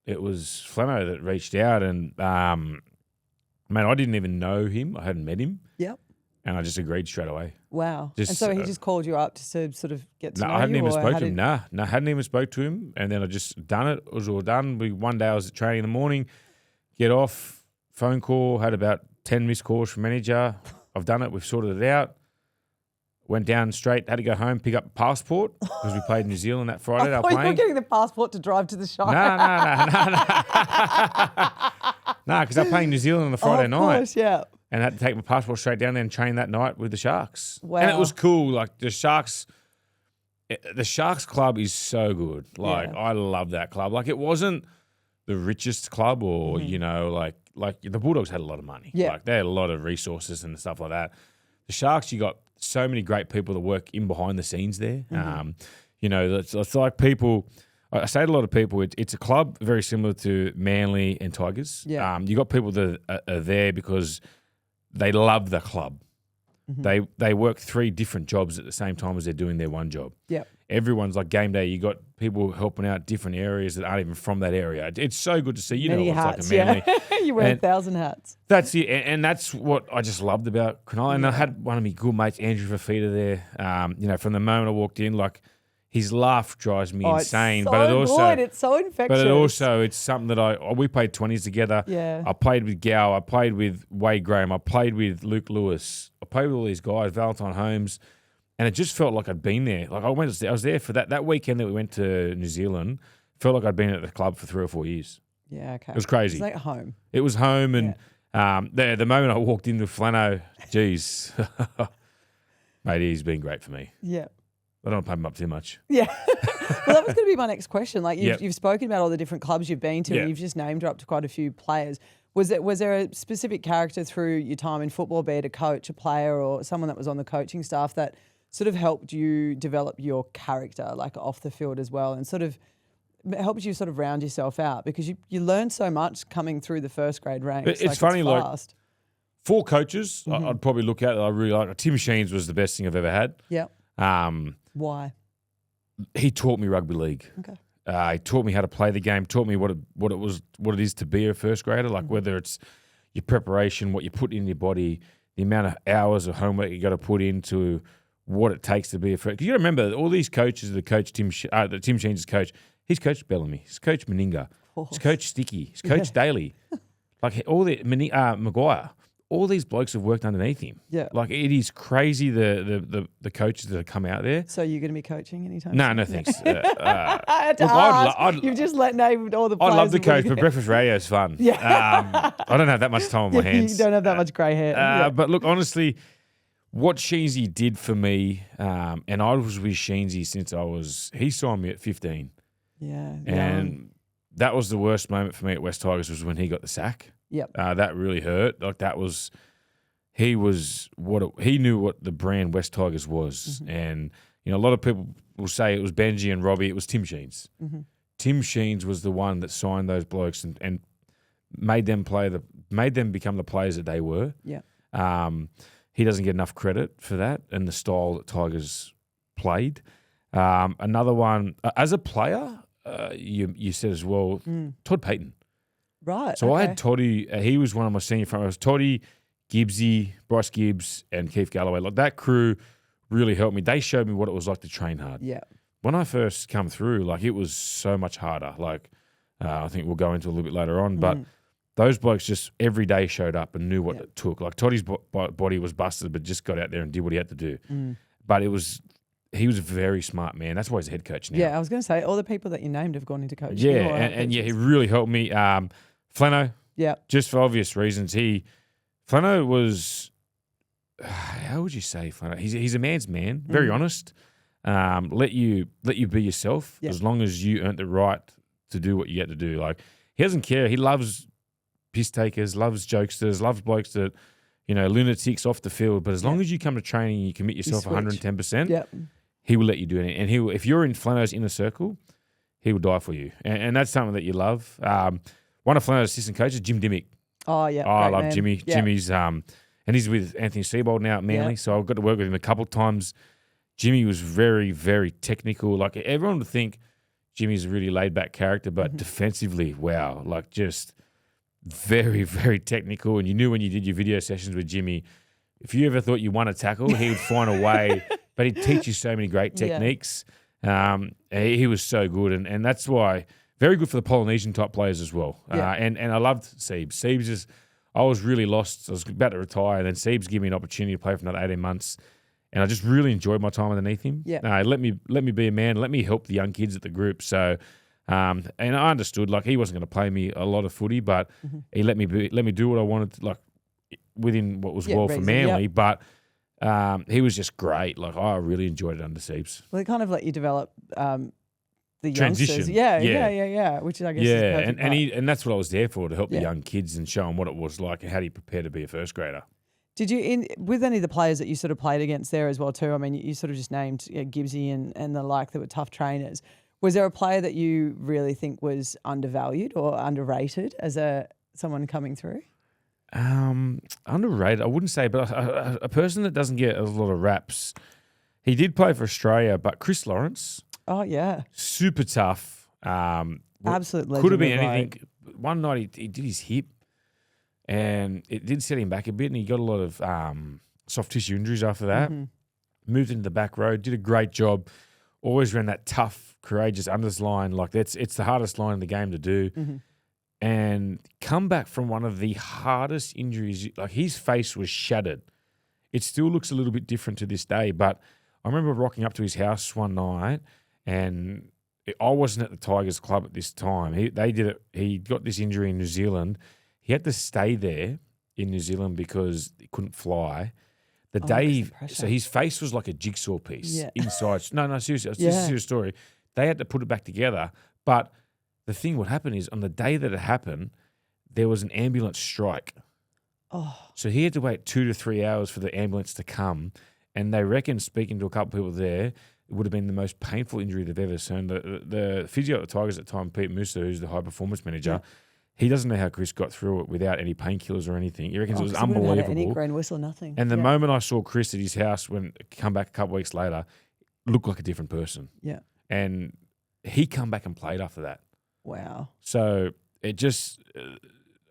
it was Flanno that reached out, and man, I didn't even know him. I hadn't met him, Yep. and I just agreed straight away. Wow. Just, and so he just called you up to sort of get to No, know I hadn't you? even or spoke how to him. No, hadn't even spoke to him, and then I just done it. It was all done. One day I was at training in the morning, get off, phone call, had about 10 missed calls from manager. I've done it. We've sorted it out. Went down straight, had to go home, pick up a passport because we played New Zealand that Friday. They were Oh, you were playing. getting the passport to drive to the shop. No, because they're playing New Zealand on the Friday Of night. course, yeah. And I had to take my passport straight down there and train that night with the Sharks. Wow. And it was cool. Like the Sharks club is so good. Like Yeah. I love that club. Like it wasn't the richest club or, you know, like the Bulldogs had a lot of money. Yeah. Like they had a lot of resources and stuff like that. The Sharks, you got so many great people that work in behind the scenes there. You know, it's like people. I say to a lot of people, it's a club very similar to Manly and Tigers. Yeah. You got people that are there because they love the club. They work 3 different jobs at the same time as they're doing their one job. Yep. Everyone's like game day. You got people helping out different areas that aren't even from that area. It's so good to see. You Many know what hats, it's like a Manly. yeah. You wear And- 1,000 hats. That's it, and that's what I just loved about Cronulla. And I had one of my good mates, Andrew Fafita, there. You know, from the moment I walked in, like his laugh drives me insane. It's so but it also, good. It's so infectious. it's something that we played 20s together. Yeah. I played with Gow. I played with Wade Graham. I played with Luke Lewis. I played with all these guys, Valentine Holmes, and it just felt like I'd been there. Like I was there for that weekend that we went to New Zealand. Felt like I'd been at the club for 3 or 4 years. Yeah, okay. It was crazy. It's like home. It was home, and the moment I walked into Flanno, geez, mate, he's been great for me. Yeah. I don't want to pump him up too much. Yeah. Well, that was going to be my next question. Like Yep. you've spoken about all the different clubs you've been to, Yeah. and you've just name dropped quite a few players. Was there a specific character through your time in football, be it a coach, a player, or someone that was on the coaching staff that sort of helped you develop your character, like off the field as well, and sort of helped you sort of round yourself out because you learn so much coming through the first grade ranks. It's funny, like, fast. 4 coaches I'd probably look at that I really like. Tim Sheens was the best thing I've ever had. Yeah. Um, Why? he taught me rugby league. Okay. He taught me how to play the game. Taught me what it is to be a first grader. Like whether it's your preparation, what you put in your body, the amount of hours of homework you got to put into what it takes to be a first. Because you got to remember all these coaches. The coach Tim Sheens is coach. He's coached Bellamy. He's coached Meninga. He's coached Sticky. He's coached Daly. Like all the Maguire. All these blokes have worked underneath him. Yeah. Like it is crazy the coaches that have come out there. So you're going to be coaching anytime? No, soon? no thanks. I had to Look, ask. You've just named all the players. I'd love to that we're coach, but gonna- breakfast radio is fun. Yeah. I don't have that much time on my hands. You don't have that much grey hair. Yeah. But look, honestly, what Sheensy did for me, and I was with Sheensy since he signed me at 15. Yeah. And that was the worst moment for me at West Tigers was when he got the sack. Yep. That really hurt. Like he knew what the brand West Tigers was. And, you know, a lot of people will say it was Benji and Robbie. It was Tim Sheens. Tim Sheens was the one that signed those blokes and made them become the players that they were. Yeah. He doesn't get enough credit for that and the style that Tigers played. Another one, as a player, you said as well, Todd Payton. Right. So I had Toddy. He was one of my senior front rows. Toddy, Gibbsy, Bryce Gibbs, and Keith Galloway. Like that crew really helped me. They showed me what it was like to train hard. Yeah. When I first come through, like it was so much harder. Like I think we'll go into a little bit later on, but those blokes just every day showed up and knew what it took. Like Toddy's body was busted, but just got out there and did what he had to do. But he was a very smart man. That's why he's a head coach now. Yeah, I was going to say all the people that you named have gone into coaching. Yeah, or are and he coaches. really helped me. Flanno, Yeah. just for obvious reasons. Flanno was, how would you say Flanno? He's a man's man, very honest. Let you be yourself as long as you earn the right to do what you get to do. Like he doesn't care. He loves piss takers, loves jokesters, loves blokes that, you know, lunatics off the field. But as long as you come to training and you commit yourself switch. 110%, Yep. he will let you do it. And if you're in Flanno's inner circle, he will die for you. And that's something that you love. One of Flanno's assistant coaches, Jim Dimmick. Oh, yeah. Oh, I great love man. Jimmy. Yeah. Jimmy's and he's with Anthony Seibold now at Manly, Yeah. so I've got to work with him a couple of times. Jimmy was very, very technical. Like everyone would think Jimmy's a really laid-back character, but defensively, wow, like just very, very technical. And you knew when you did your video sessions with Jimmy, if you ever thought you won a tackle, he would find a way, but he'd teach you so many great techniques. He was so good, and that's why very good for the Polynesian type players as well. And I loved Siebes. Siebes is, I was really lost. I was about to retire, and then Siebes gave me an opportunity to play for another 18 months, and I just really enjoyed my time underneath him. Let me be a man. Let me help the young kids at the group. So, and I understood like he wasn't going to play me a lot of footy, but he let me do what I wanted, like within what was well for Manly. But he was just great. Like I really enjoyed it under Siebes. Well, it kind of let you develop the transition. youngsters. Yeah. Which is, I guess, is and that's what I was there for, to help the young kids and show them what it was like and how do you prepare to be a first grader. Did you, with any of the players that you sort of played against there as well too? I mean, you sort of just named Gibbsy and the like that were tough trainers. Was there a player that you really think was undervalued or underrated as someone coming through? Underrated, I wouldn't say, but a person that doesn't get a lot of raps. He did play for Australia, but Chris Lawrence. Oh yeah, super tough. Absolute legend. Could have been anything. One night he did his hip, and it did set him back a bit, and he got a lot of soft tissue injuries after that. Moved into the back row, did a great job. Always ran that tough, courageous unders line. Like it's the hardest line in the game to do. And come back from one of the hardest injuries. Like his face was shattered. It still looks a little bit different to this day. But I remember rocking up to his house one night, and I wasn't at the Tigers club at this time. He got this injury in New Zealand. He had to stay there in New Zealand because he couldn't fly. So his face was like a jigsaw piece inside. No, seriously, this is a serious story. They had to put it back together. But the thing what happened is on the day that it happened, there was an ambulance strike. So he had to wait 2 to 3 hours for the ambulance to come. And they reckon, speaking to a couple of people there, it would have been the most painful injury they've ever seen. The physio at the Tigers at the time, Pete Musa, who's the high performance manager, he doesn't know how Chris got through it without any painkillers or anything. He reckons it was unbelievable. Any grand whistle, nothing. And the moment I saw Chris at his house, when come back a couple of weeks later, looked like a different person. Yeah. And he come back and played after that. Wow. So it just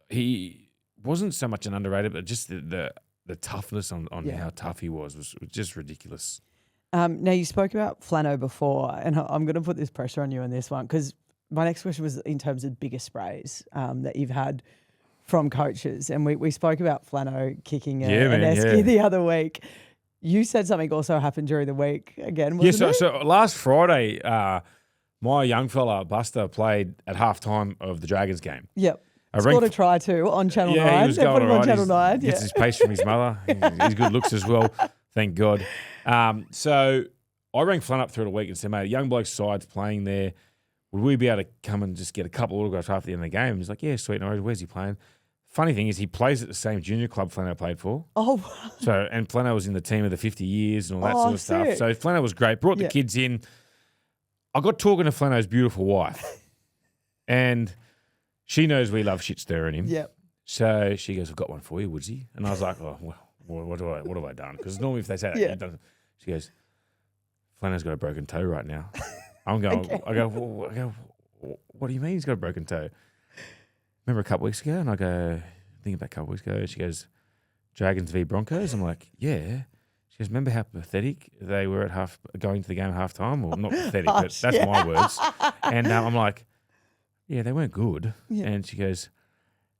he wasn't so much an underrated, but just the toughness on how tough he was just ridiculous. Now, you spoke about Flanno before, and I'm going to put this pressure on you on this one because my next question was in terms of biggest sprays that you've had from coaches. And we spoke about Flanno kicking an esky the other week. You said something also happened during the week again, wasn't it? So last Friday, my young fella, Buster, played at halftime of the Dragons game. Yep. Scored a try too on Channel 9. He was going put him on Channel 9. Gets his pace from his mother. He's good looks as well, thank God. So I rang Flanno up through the week and said, mate, a young bloke's side's playing there. Would we be able to come and just get a couple of autographs after the end of the game? He's like, yeah, sweet. No, where's he playing? Funny thing is he plays at the same junior club Flanno played for. Oh. And Flanno was in the team of the 50 years and all that sort of stuff. So Flanno was great. Brought the kids in. I got talking to Flanno's beautiful wife. And she knows we love shit stirring him. Yep. So she goes, I've got one for you, Woodsy. And I was like, oh, well, what have I done? Because normally if they say that, she goes, Flanno's got a broken toe right now. I'm going, I go, what do you mean he's got a broken toe? Remember a couple weeks ago? And I go, thinking about a couple weeks ago, she goes, Dragons v Broncos? I'm like, yeah. She goes, remember how pathetic they were at going to the game at halftime? Well, not pathetic, but that's my words. And I'm like, yeah, they weren't good. Yeah. And she goes,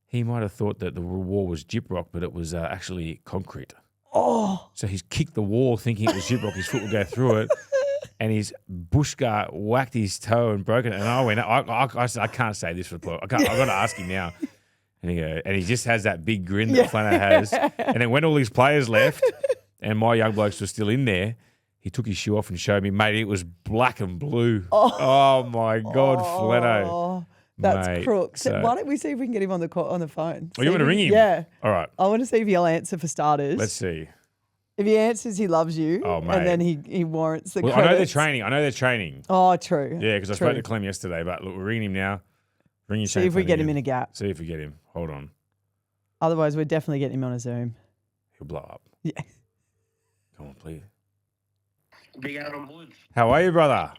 he might have thought that the wall was gyprock, but it was actually concrete. Oh. So he's kicked the wall thinking it was gyprock. His foot would go through it. And his bushgar whacked his toe and broke it. And I went, I said, I can't say this for the plot. I've got to ask him now. And he just has that big grin that Flanno has. And then when all these players left and my young blokes were still in there, he took his shoe off and showed me, mate, it was black and blue. Oh my God, Flanno. That's crook. So why don't we see if we can get him on the phone? Oh, you want to ring him? Yeah. All right. I want to see if he'll answer for starters. Let's see. If he answers, he loves you. Oh, mate. And then he warrants the credits. I know they're training. Oh, true. Yeah, because I spoke to Clem yesterday, but look, we're ringing him now. Ring your See if we get him in a gap. See if we get him. Hold on. Otherwise, we're definitely getting him on a Zoom. He'll blow up. Yeah. Come on, please. Big Aaron Woods. How are you, brother?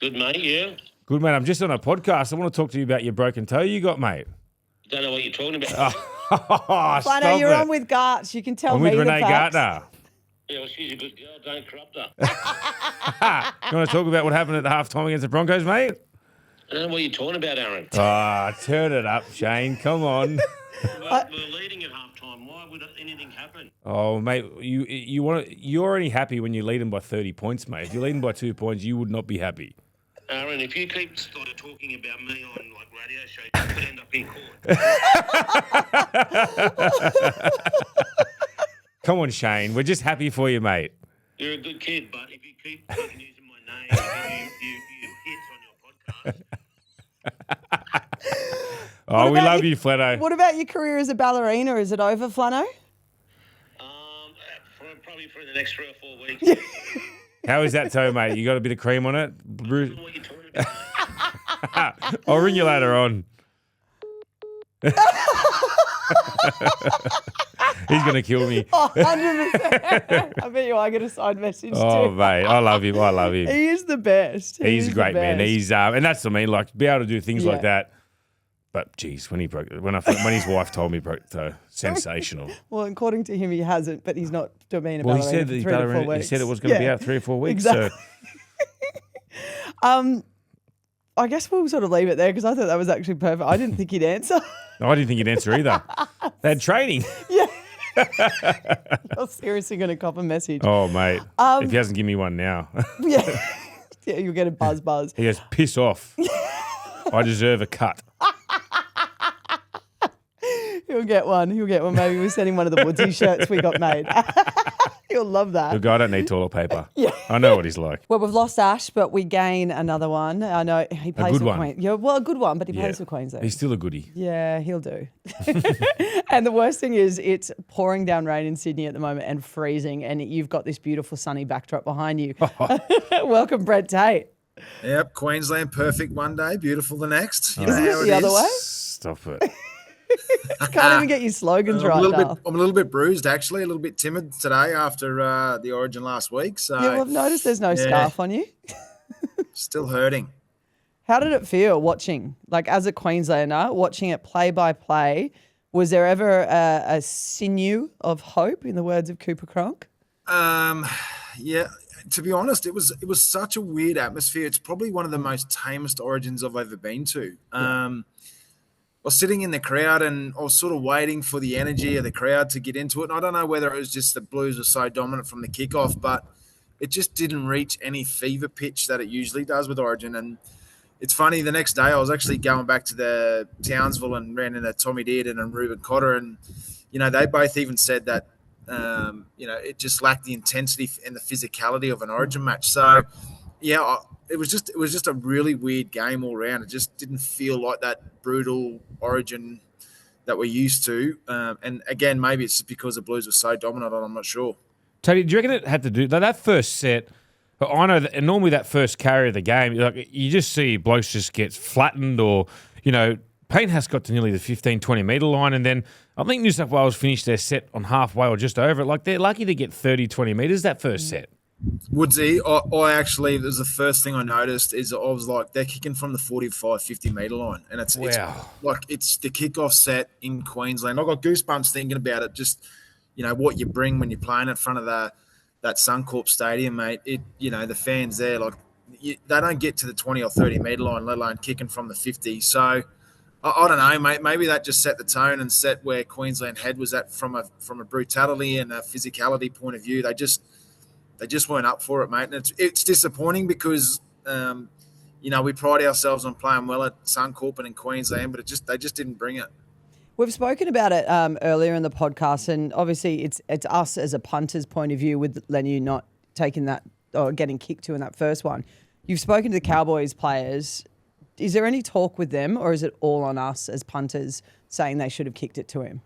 Good, mate, yeah. Good, mate. I'm just on a podcast. I want to talk to you about your broken toe you got, mate. Don't know what you're talking about. Flanno, you're on with Garts. You can tell I'm me with the Renee facts. Gartner. Yeah, well, she's a good girl. Don't corrupt her. You want to talk about what happened at the halftime against the Broncos, mate? I don't know what you're talking about, Aaron. Turn it up, Shane. Come on. We're leading at halftime. Why would anything happen? Oh, mate, you're only happy when you lead them by 30 points, mate. If you lead them by 2 points, you would not be happy. Aaron, if you keep started talking about me on like radio shows, you could end up in court. Come on, Shane. We're just happy for you, mate. You're a good kid, but if you keep fucking using my name, you hits on your podcast. Oh, we love you, Flanno. What about your career as a ballerina? Is it over, Flanno? Probably for the next 3 or 4 weeks. How is that toe, mate? You got a bit of cream on it? I don't know what you're talking about. I'll ring you later on. He's going to kill me. 100%. I bet you I get a side message Oh, too. mate. I love him. I love him. He is the best. He's a the great man. best. He's and that's what I mean. Like, be able to do things Yeah. like that. But, geez, when his wife told me he broke the toe, sensational. Well, according to him, he hasn't, but he's not being a Well, he ballerina said for that 3 to 4 he weeks. said it was going to be out 3 or 4 weeks. Exactly. So I guess we'll sort of leave it there because I thought that was actually perfect. I didn't think he'd answer. no, I didn't think he'd answer either. They had training. Yeah. I'm seriously going to cop a message. Oh, mate. If he hasn't given me one now, Yeah. Yeah, you'll get a buzz. he goes, piss off. I deserve a cut. He'll get one. Maybe we'll send him one of the Woodsy shirts we got made. He'll love that. Look, I don't need toilet paper. Yeah. I know what he's like. Well, we've lost Ash, but we gain another one. I know he plays good for one. Queens. Yeah, well, a good one, but he plays Yeah. for Queensland. He's still a goodie. Yeah, he'll do. And the worst thing is it's pouring down rain in Sydney at the moment and freezing, and you've got this beautiful sunny backdrop behind you. Welcome, Brent Tate. Yep, Queensland perfect one day, beautiful the next. You know Isn't how it the other is. way? Stop it. Can't even get your slogans right now. I'm a little bit bruised, actually, a little bit timid today after the Origin last week. So Yeah, well, I've noticed there's no scarf on you. still hurting. How did it feel watching, like as a Queenslander, watching it play by play? Was there ever a sinew of hope, in the words of Cooper Cronk? Yeah, to be honest, it was such a weird atmosphere. It's probably one of the most tamest Origins I've ever been to. I was sitting in the crowd and I was sort of waiting for the energy of the crowd to get into it. And I don't know whether it was just the Blues were so dominant from the kickoff, but it just didn't reach any fever pitch that it usually does with Origin. And it's funny, the next day I was actually going back to the Townsville and ran into Tommy Dearden and Ruben Cotter. And, you know, they both even said that, it just lacked the intensity and the physicality of an Origin match. So, yeah, it was just a really weird game all around. It just didn't feel like that brutal Origin that we're used to. And again, maybe it's just because the Blues were so dominant. I'm not sure. Tony, do you reckon it had to do that first set? But I know that, and normally that first carry of the game, like you just see blokes just gets flattened, or Payne has got to nearly the 15, 20 metre line, and then I think New South Wales finished their set on halfway or just over it. Like they're lucky to get 30, 20 metres that first set. Woodsy, I actually, it was the first thing I noticed is I was like, they're kicking from the 45, 50 metre line. And it's the kickoff set in Queensland. I got goosebumps thinking about it, just, what you bring when you're playing in front of that Suncorp Stadium, mate. The fans there, they don't get to the 20 or 30 metre line, let alone kicking from the 50. So, I don't know, mate. Maybe that just set the tone and set where Queensland head was at from a brutality and a physicality point of view. They just weren't up for it, mate. And it's disappointing because, we pride ourselves on playing well at Suncorp and in Queensland, but they just didn't bring it. We've spoken about it earlier in the podcast, and obviously it's us as a punter's point of view with Leniu not taking that or getting kicked to in that first one. You've spoken to the Cowboys players. Is there any talk with them, or is it all on us as punters saying they should have kicked it to him?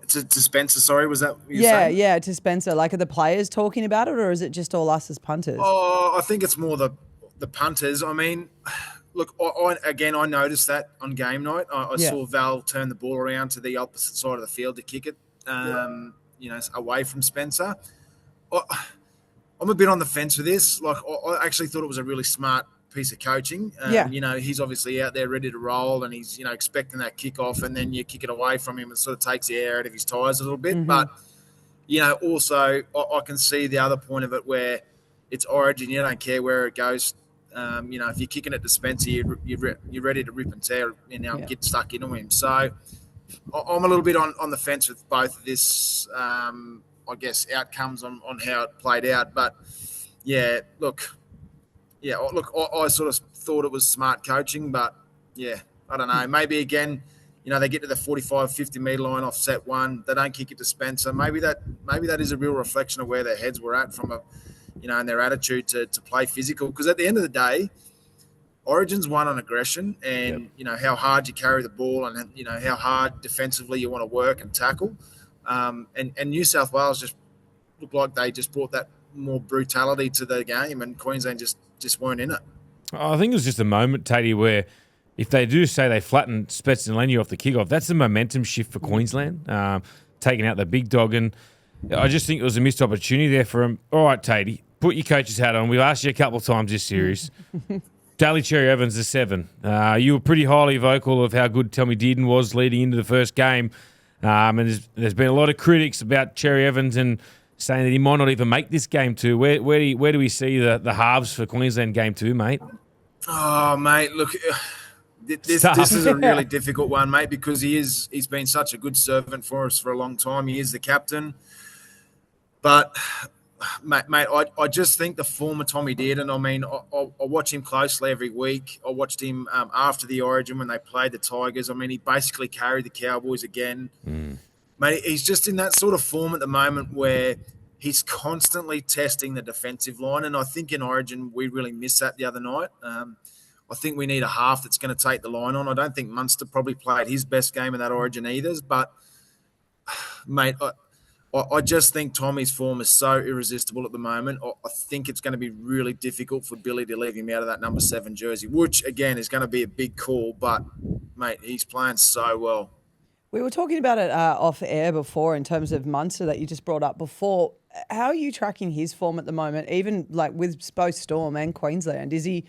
To Spencer, sorry, was that what you're saying? Yeah, to Spencer. Like, are the players talking about it, or is it just all us as punters? Oh, I think it's more the punters. I mean, look, I noticed that on game night. I saw Val turn the ball around to the opposite side of the field to kick it, away from Spencer. I'm a bit on the fence with this. Like, I actually thought it was a really smart piece of coaching. Yeah. You know, he's obviously out there ready to roll, and he's, you know, expecting that kick off, and then you kick it away from him and sort of takes the air out of his tyres a little bit. But, you know, also I can see the other point of it where it's Origin. You don't care where it goes. You know, if you're kicking it to Spencer, you're ready to rip and tear, you know, get stuck into him. So I'm a little bit on the fence with both of this, I guess, outcomes on how it played out. But, yeah, look, I sort of thought it was smart coaching, but, yeah, I don't know. Maybe, again, you know, they get to the 45, 50-metre line off set one. They don't kick it to Spencer. Maybe that is a real reflection of where their heads were at from and their attitude to play physical. Because at the end of the day, Origin's won on aggression and, you know, how hard you carry the ball and, you know, how hard defensively you want to work and tackle. And New South Wales just looked like they just brought that more brutality to the game, and Queensland just weren't in it. I think it was just a moment, Tatey, where if they do say they flattened Spencer Leniu off the kickoff, that's a momentum shift for Queensland, taking out the big dog. And I just think it was a missed opportunity there for him. All right, Tatey, put your coach's hat on. We've asked you a couple of times this series. Daly Cherry Evans is 7. You were pretty highly vocal of how good Tommy Dearden was leading into the first game. And there's been a lot of critics about Cherry Evans and saying that he might not even make this game 2. Where do we see the halves for Queensland game 2, mate? Oh, mate, look, this is a really difficult one, mate, because he's been such a good servant for us for a long time. He is the captain. But, mate, I just think the form of Tommy Dearden, I mean, I watch him closely every week. I watched him after the Origin when they played the Tigers. I mean, he basically carried the Cowboys again. Mate, he's just in that sort of form at the moment where he's constantly testing the defensive line. And I think in Origin, we really missed that the other night. I think we need a half that's going to take the line on. I don't think Munster probably played his best game in that Origin either. But, mate, I just think Tommy's form is so irresistible at the moment. I think it's going to be really difficult for Billy to leave him out of that number 7 jersey, which, again, is going to be a big call. But, mate, he's playing so well. We were talking about it off air before in terms of Munster that you just brought up before. How are you tracking his form at the moment, even like with both Storm and Queensland? Is he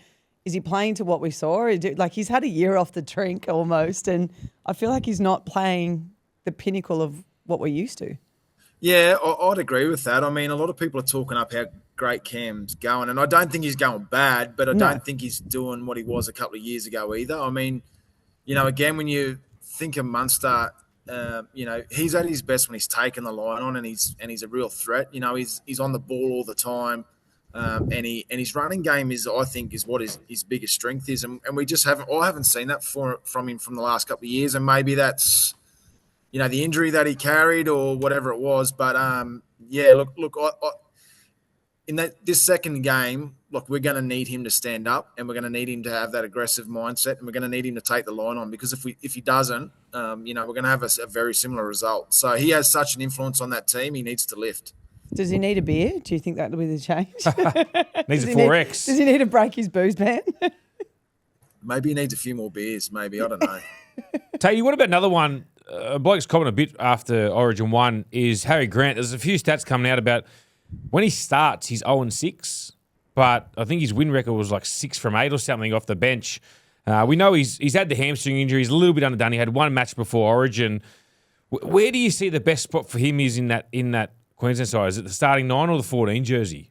playing to what we saw? Like, he's had a year off the drink almost, and I feel like he's not playing the pinnacle of what we're used to. Yeah, I'd agree with that. I mean, a lot of people are talking up how great Cam's going, and I don't think he's going bad, but I don't think he's doing what he was a couple of years ago either. I mean, you know, again, when you think of Munster, you know, he's at his best when he's taken the line on and he's a real threat. You know, he's on the ball all the time, and his running game is, I think, is what his biggest strength is, and we just haven't seen that from him from the last couple of years, and maybe that's, you know, the injury that he carried or whatever it was. But yeah, look, in this second game, look, we're going to need him to stand up, and we're going to need him to have that aggressive mindset, and we're going to need him to take the line on, because if he doesn't, you know, we're going to have a very similar result. So he has such an influence on that team. He needs to lift. Does he need a beer? Do you think that will be the change? Needs a 4X. Does he need to break his booze ban? Maybe he needs a few more beers. Maybe, I don't know. Tatey, what about another one? Bloke's comment a bit after Origin 1 is Harry Grant. There's a few stats coming out about when he starts, he's 0-6, but I think his win record was like 6 from 8 or something off the bench. We know he's had the hamstring injury. He's a little bit underdone. He had one match before Origin. Where do you see the best spot for him is in that Queensland side? Is it the starting 9 or the 14 jersey?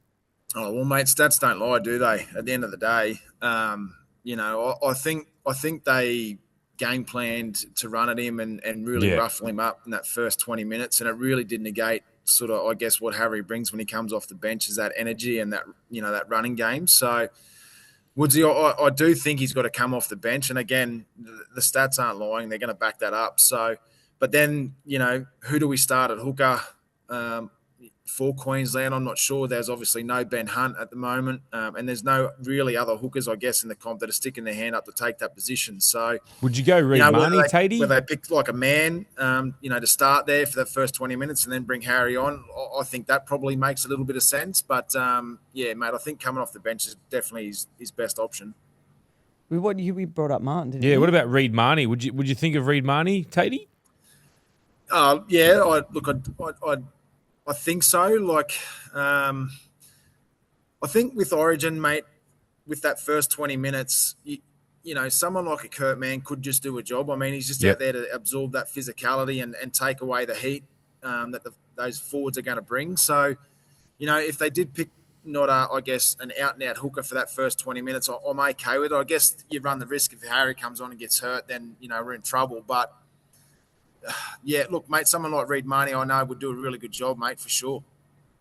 Oh, well, mate, stats don't lie, do they? At the end of the day, you know, I think they game planned to run at him and really ruffle him up in that first 20 minutes, and it really did negate sort of, I guess, what Harry brings when he comes off the bench is that energy and that, you know, that running game. So Woodsy, I do think he's got to come off the bench, and again, the stats aren't lying; they're going to back that up. So, but then, you know, who do we start at hooker for Queensland? I'm not sure. There's obviously no Ben Hunt at the moment, and there's no really other hookers, I guess, in the comp that are sticking their hand up to take that position. So, would you go Reed Marnie, Tatey? Where they picked like a man, you know, to start there for the first 20 minutes and then bring Harry on. I think that probably makes a little bit of sense. But yeah, mate, I think coming off the bench is definitely his best option. We brought up Martin, didn't you? Yeah. What about Reed Marnie? Would you think of Reed Marnie, Tatey? Yeah. I think so. Like, I think with Origin, mate, with that first 20 minutes, you know, someone like a Kurt Mann could just do a job. I mean, he's just Yep. out there to absorb that physicality and take away the heat that those forwards are going to bring. So, you know, if they did pick not I guess, an out-and-out hooker for that first 20 minutes, I'm okay with it. I guess you run the risk if Harry comes on and gets hurt, then, you know, we're in trouble. But, yeah, look, mate, someone like Reid Marnie I know would do a really good job, mate, for sure.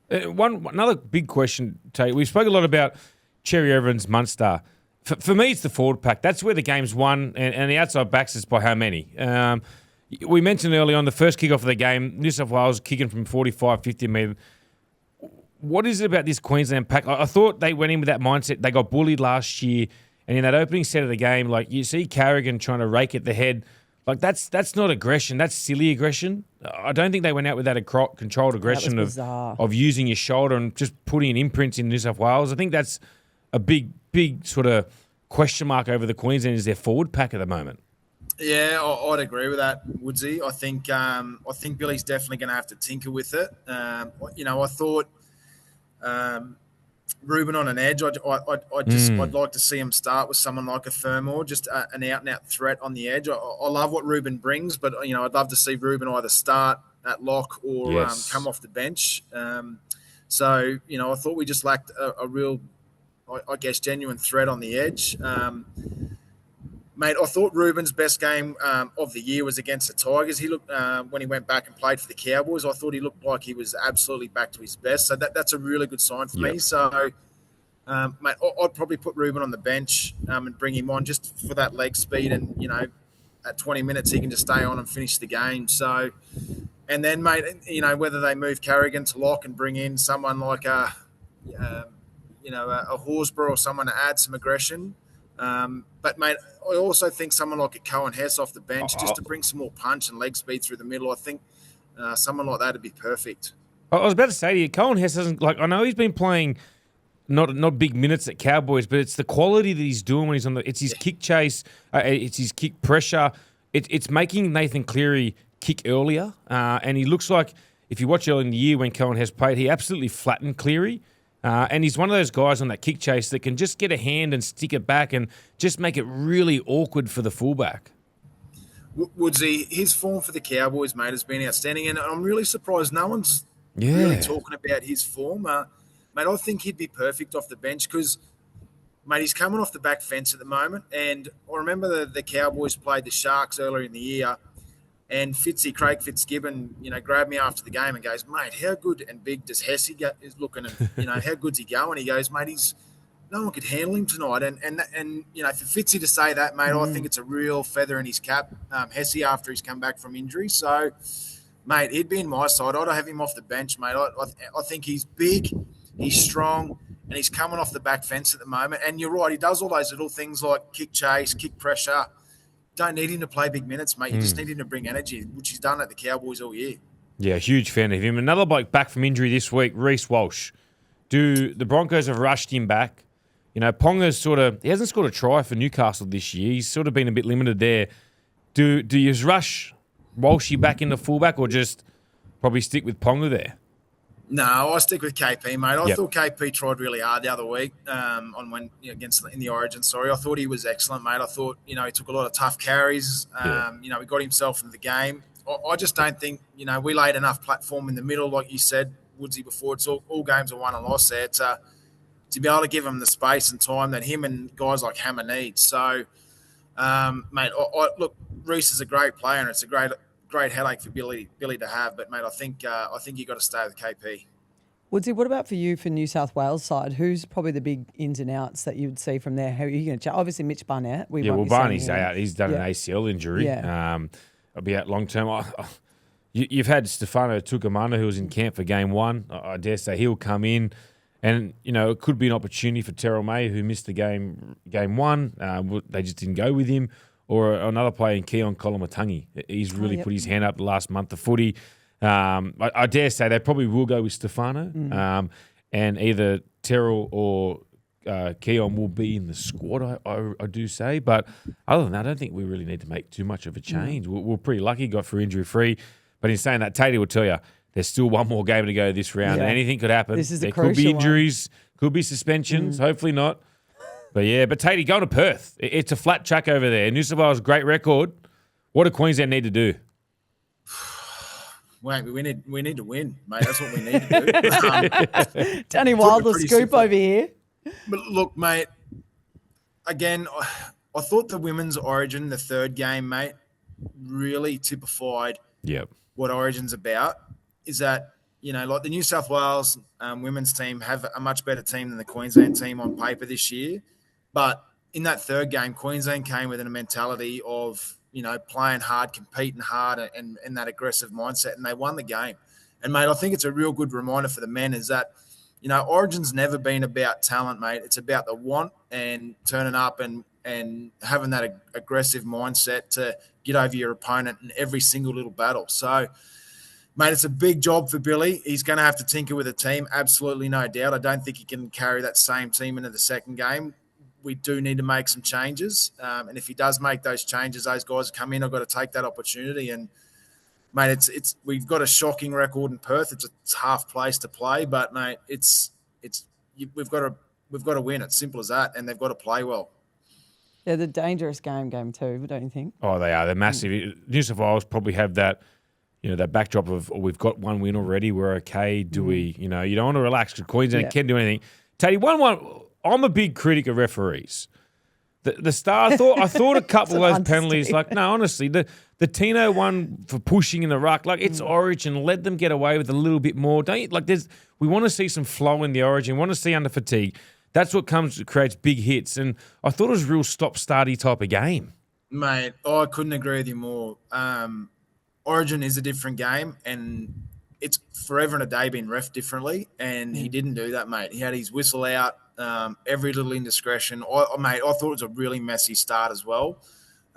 Another big question, Tate. We spoke a lot about Cherry Evans, Munster. For me, it's the forward pack. That's where the game's won, and the outside backs is by how many. We mentioned early on the first kickoff of the game, New South Wales kicking from 45, 50 metres. What is it about this Queensland pack? I thought they went in with that mindset. They got bullied last year, and in that opening set of the game, like you see Carrigan trying to rake at the head. Like that's not aggression. That's silly aggression. I don't think they went out with that controlled aggression of using your shoulder and just putting imprints in New South Wales. I think that's a big sort of question mark over the Queensland is their forward pack at the moment. Yeah, I'd agree with that, Woodsy. I think Billy's definitely going to have to tinker with it. You know, I thought Ruben on an edge. I'd like to see him start with someone like a Thurmore, just an out-and-out threat on the edge. I love what Ruben brings, but you know, I'd love to see Ruben either start at lock or come off the bench. So you know, I thought we just lacked a real, I guess, genuine threat on the edge. Mate, I thought Ruben's best game of the year was against the Tigers. He looked when he went back and played for the Cowboys. I thought he looked like he was absolutely back to his best. So that's a really good sign for me. So, mate, I'd probably put Ruben on the bench and bring him on just for that leg speed. And you know, at 20 minutes he can just stay on and finish the game. So, and then, mate, you know, whether they move Carrigan to lock and bring in someone like a Horsburgh or someone to add some aggression. But, mate, I also think someone like a Cohen Hess off the bench just to bring some more punch and leg speed through the middle. I think someone like that would be perfect. I was about to say to you, Cohen Hess doesn't I know he's been playing not big minutes at Cowboys, but it's the quality that he's doing when he's on it's his kick chase, it's his kick pressure. It's making Nathan Cleary kick earlier, and he looks like if you watch early in the year when Cohen Hess played, he absolutely flattened Cleary. And he's one of those guys on that kick chase that can just get a hand and stick it back and just make it really awkward for the fullback. Woodsy, his form for the Cowboys, mate, has been outstanding, and I'm really surprised no one's really talking about his form. Mate, I think he'd be perfect off the bench because, mate, he's coming off the back fence at the moment, and I remember the Cowboys played the Sharks earlier in the year, and Craig Fitzgibbon, you know, grabbed me after the game and goes, mate, how good and big does Hesse is looking? And, you know, how good's he going? He goes, mate, no one could handle him tonight. And you know, for Fitzy to say that, mate, I think it's a real feather in his cap, Hesse, after he's come back from injury. So, mate, he'd be in my side. I'd have him off the bench, mate. I think he's big, he's strong, and he's coming off the back fence at the moment. And you're right, he does all those little things like kick chase, kick pressure. Don't need him to play big minutes, mate. You just need him to bring energy, which he's done at the Cowboys all year. Yeah, huge fan of him. Another bloke back from injury this week, Reece Walsh. The Broncos have rushed him back? You know, Ponga's he hasn't scored a try for Newcastle this year. He's sort of been a bit limited there. Do you rush Walshy back into fullback or just probably stick with Ponga there? No, I stick with KP, mate. I thought KP tried really hard the other week in the Origin. Sorry, I thought he was excellent, mate. I thought he took a lot of tough carries. He got himself into the game. I just don't think we laid enough platform in the middle, like you said, Woodsy, before. It's all games are won and lost there to be able to give him the space and time that him and guys like Hammer need. So, mate, look, Reece is a great player and it's a great headache for Billy to have, but mate, I think you got to stay with KP. Woodsy, what about for you for New South Wales side? Who's probably the big ins and outs that you would see from there? How are you going to obviously Mitch Barnett? Barney's out. He's done an ACL injury. Yeah. I'll be out long term. You've had Stefano Tukamana, who was in camp for game one. I dare say he'll come in, and it could be an opportunity for Terrell May, who missed the game one. They just didn't go with him. Or another player in Keon Kolomatangi. He's really put his hand up the last month of footy. I dare say they probably will go with Stefano. And either Terrell or Keon will be in the squad, I do say. But other than that, I don't think we really need to make too much of a change. We're pretty lucky, got for injury-free. But in saying that, Tate will tell you, there's still one more game to go this round. And anything could happen. This is there could be injuries, could be suspensions. Hopefully not. But Tatey, going to Perth. It's a flat track over there. New South Wales, great record. What do Queensland need to do? Wait, we need to win, mate. That's what we need to do. Danny Wilder pretty scoop simple. over here. But look, mate, again, I thought the women's Origin, the third game, mate, really typified Yep. what Origin's about. Is that, like the New South Wales women's team have a much better team than the Queensland team on paper this year. But in that third game, Queensland came with a mentality of, playing hard, competing hard, and that aggressive mindset, and they won the game. And, mate, I think it's a real good reminder for the men is that, Origin's never been about talent, mate. It's about the want and turning up and having that aggressive mindset to get over your opponent in every single little battle. So, mate, it's a big job for Billy. He's going to have to tinker with a team, absolutely no doubt. I don't think he can carry that same team into the second game. We do need to make some changes. And if he does make those changes, those guys come in, I've got to take that opportunity. And, mate, we've got a shocking record in Perth. It's a tough place to play, but, mate, we've got to win. It's simple as that, and they've got to play well. Yeah, the dangerous game two, don't you think? Oh, they are. They're massive. New South Wales probably have that, that backdrop of, we've got one win already. We're okay. Do we, you don't want to relax because Queensland can't do anything. Tatey, 1-1. I'm a big critic of referees. The star, I thought a couple of those penalties, no, honestly, the Tino one for pushing in the ruck, it's Origin. Let them get away with a little bit more. Don't you? We want to see some flow in the Origin. We want to see under fatigue. That's what creates big hits. And I thought it was a real stop-starty type of game. Mate, I couldn't agree with you more. Origin is a different game, and it's forever and a day been ref differently, and he didn't do that, mate. He had his whistle out, every little indiscretion. I thought it was a really messy start as well.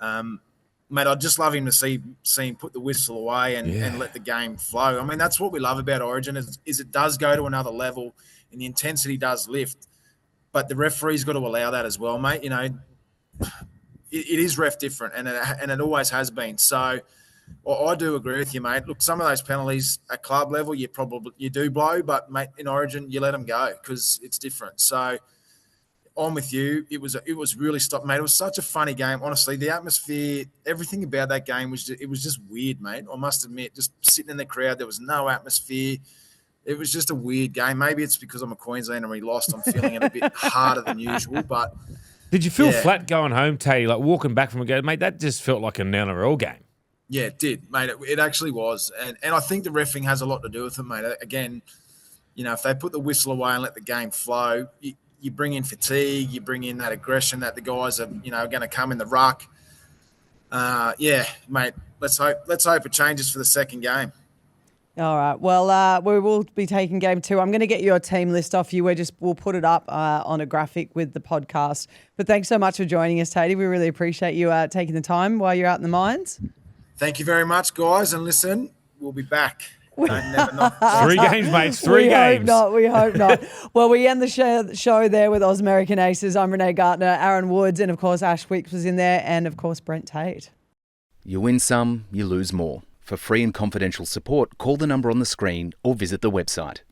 Mate, I'd just love him to see him put the whistle away and let the game flow. I mean, that's what we love about Origin is it does go to another level, and the intensity does lift. But the referee's got to allow that as well, mate. It is ref different, and it always has been. So I do agree with you, mate. Look, some of those penalties at club level, you do blow, but, mate, in Origin, you let them go because it's different. So I'm with you. It was really stopped, mate. It was such a funny game. Honestly, the atmosphere, everything about that game was just weird, mate. I must admit, just sitting in the crowd, there was no atmosphere. It was just a weird game. Maybe it's because I'm a Queenslander and we lost. I'm feeling it a bit harder than usual. But did you feel flat going home, Tatey? Walking back from a game, mate, that just felt like an NRL game. Yeah, it did, mate. It actually was. And I think the reffing has a lot to do with it, mate. Again, if they put the whistle away and let the game flow, you bring in fatigue, you bring in that aggression that the guys are, going to come in the ruck. Mate, let's hope it changes for the second game. All right. Well, we will be taking game 2. I'm going to get your team list off you. We'll put it up on a graphic with the podcast. But thanks so much for joining us, Tatey. We really appreciate you taking the time while you're out in the mines. Thank you very much, guys. And listen, we'll be back. Never know. 3 games, mate. 3 games. We hope not. Well, we end the show there with Oz American Aces. I'm Renee Gartner, Aaron Woods, and of course Ash Wicks was in there, and of course Brent Tate. You win some, you lose more. For free and confidential support, call the number on the screen or visit the website.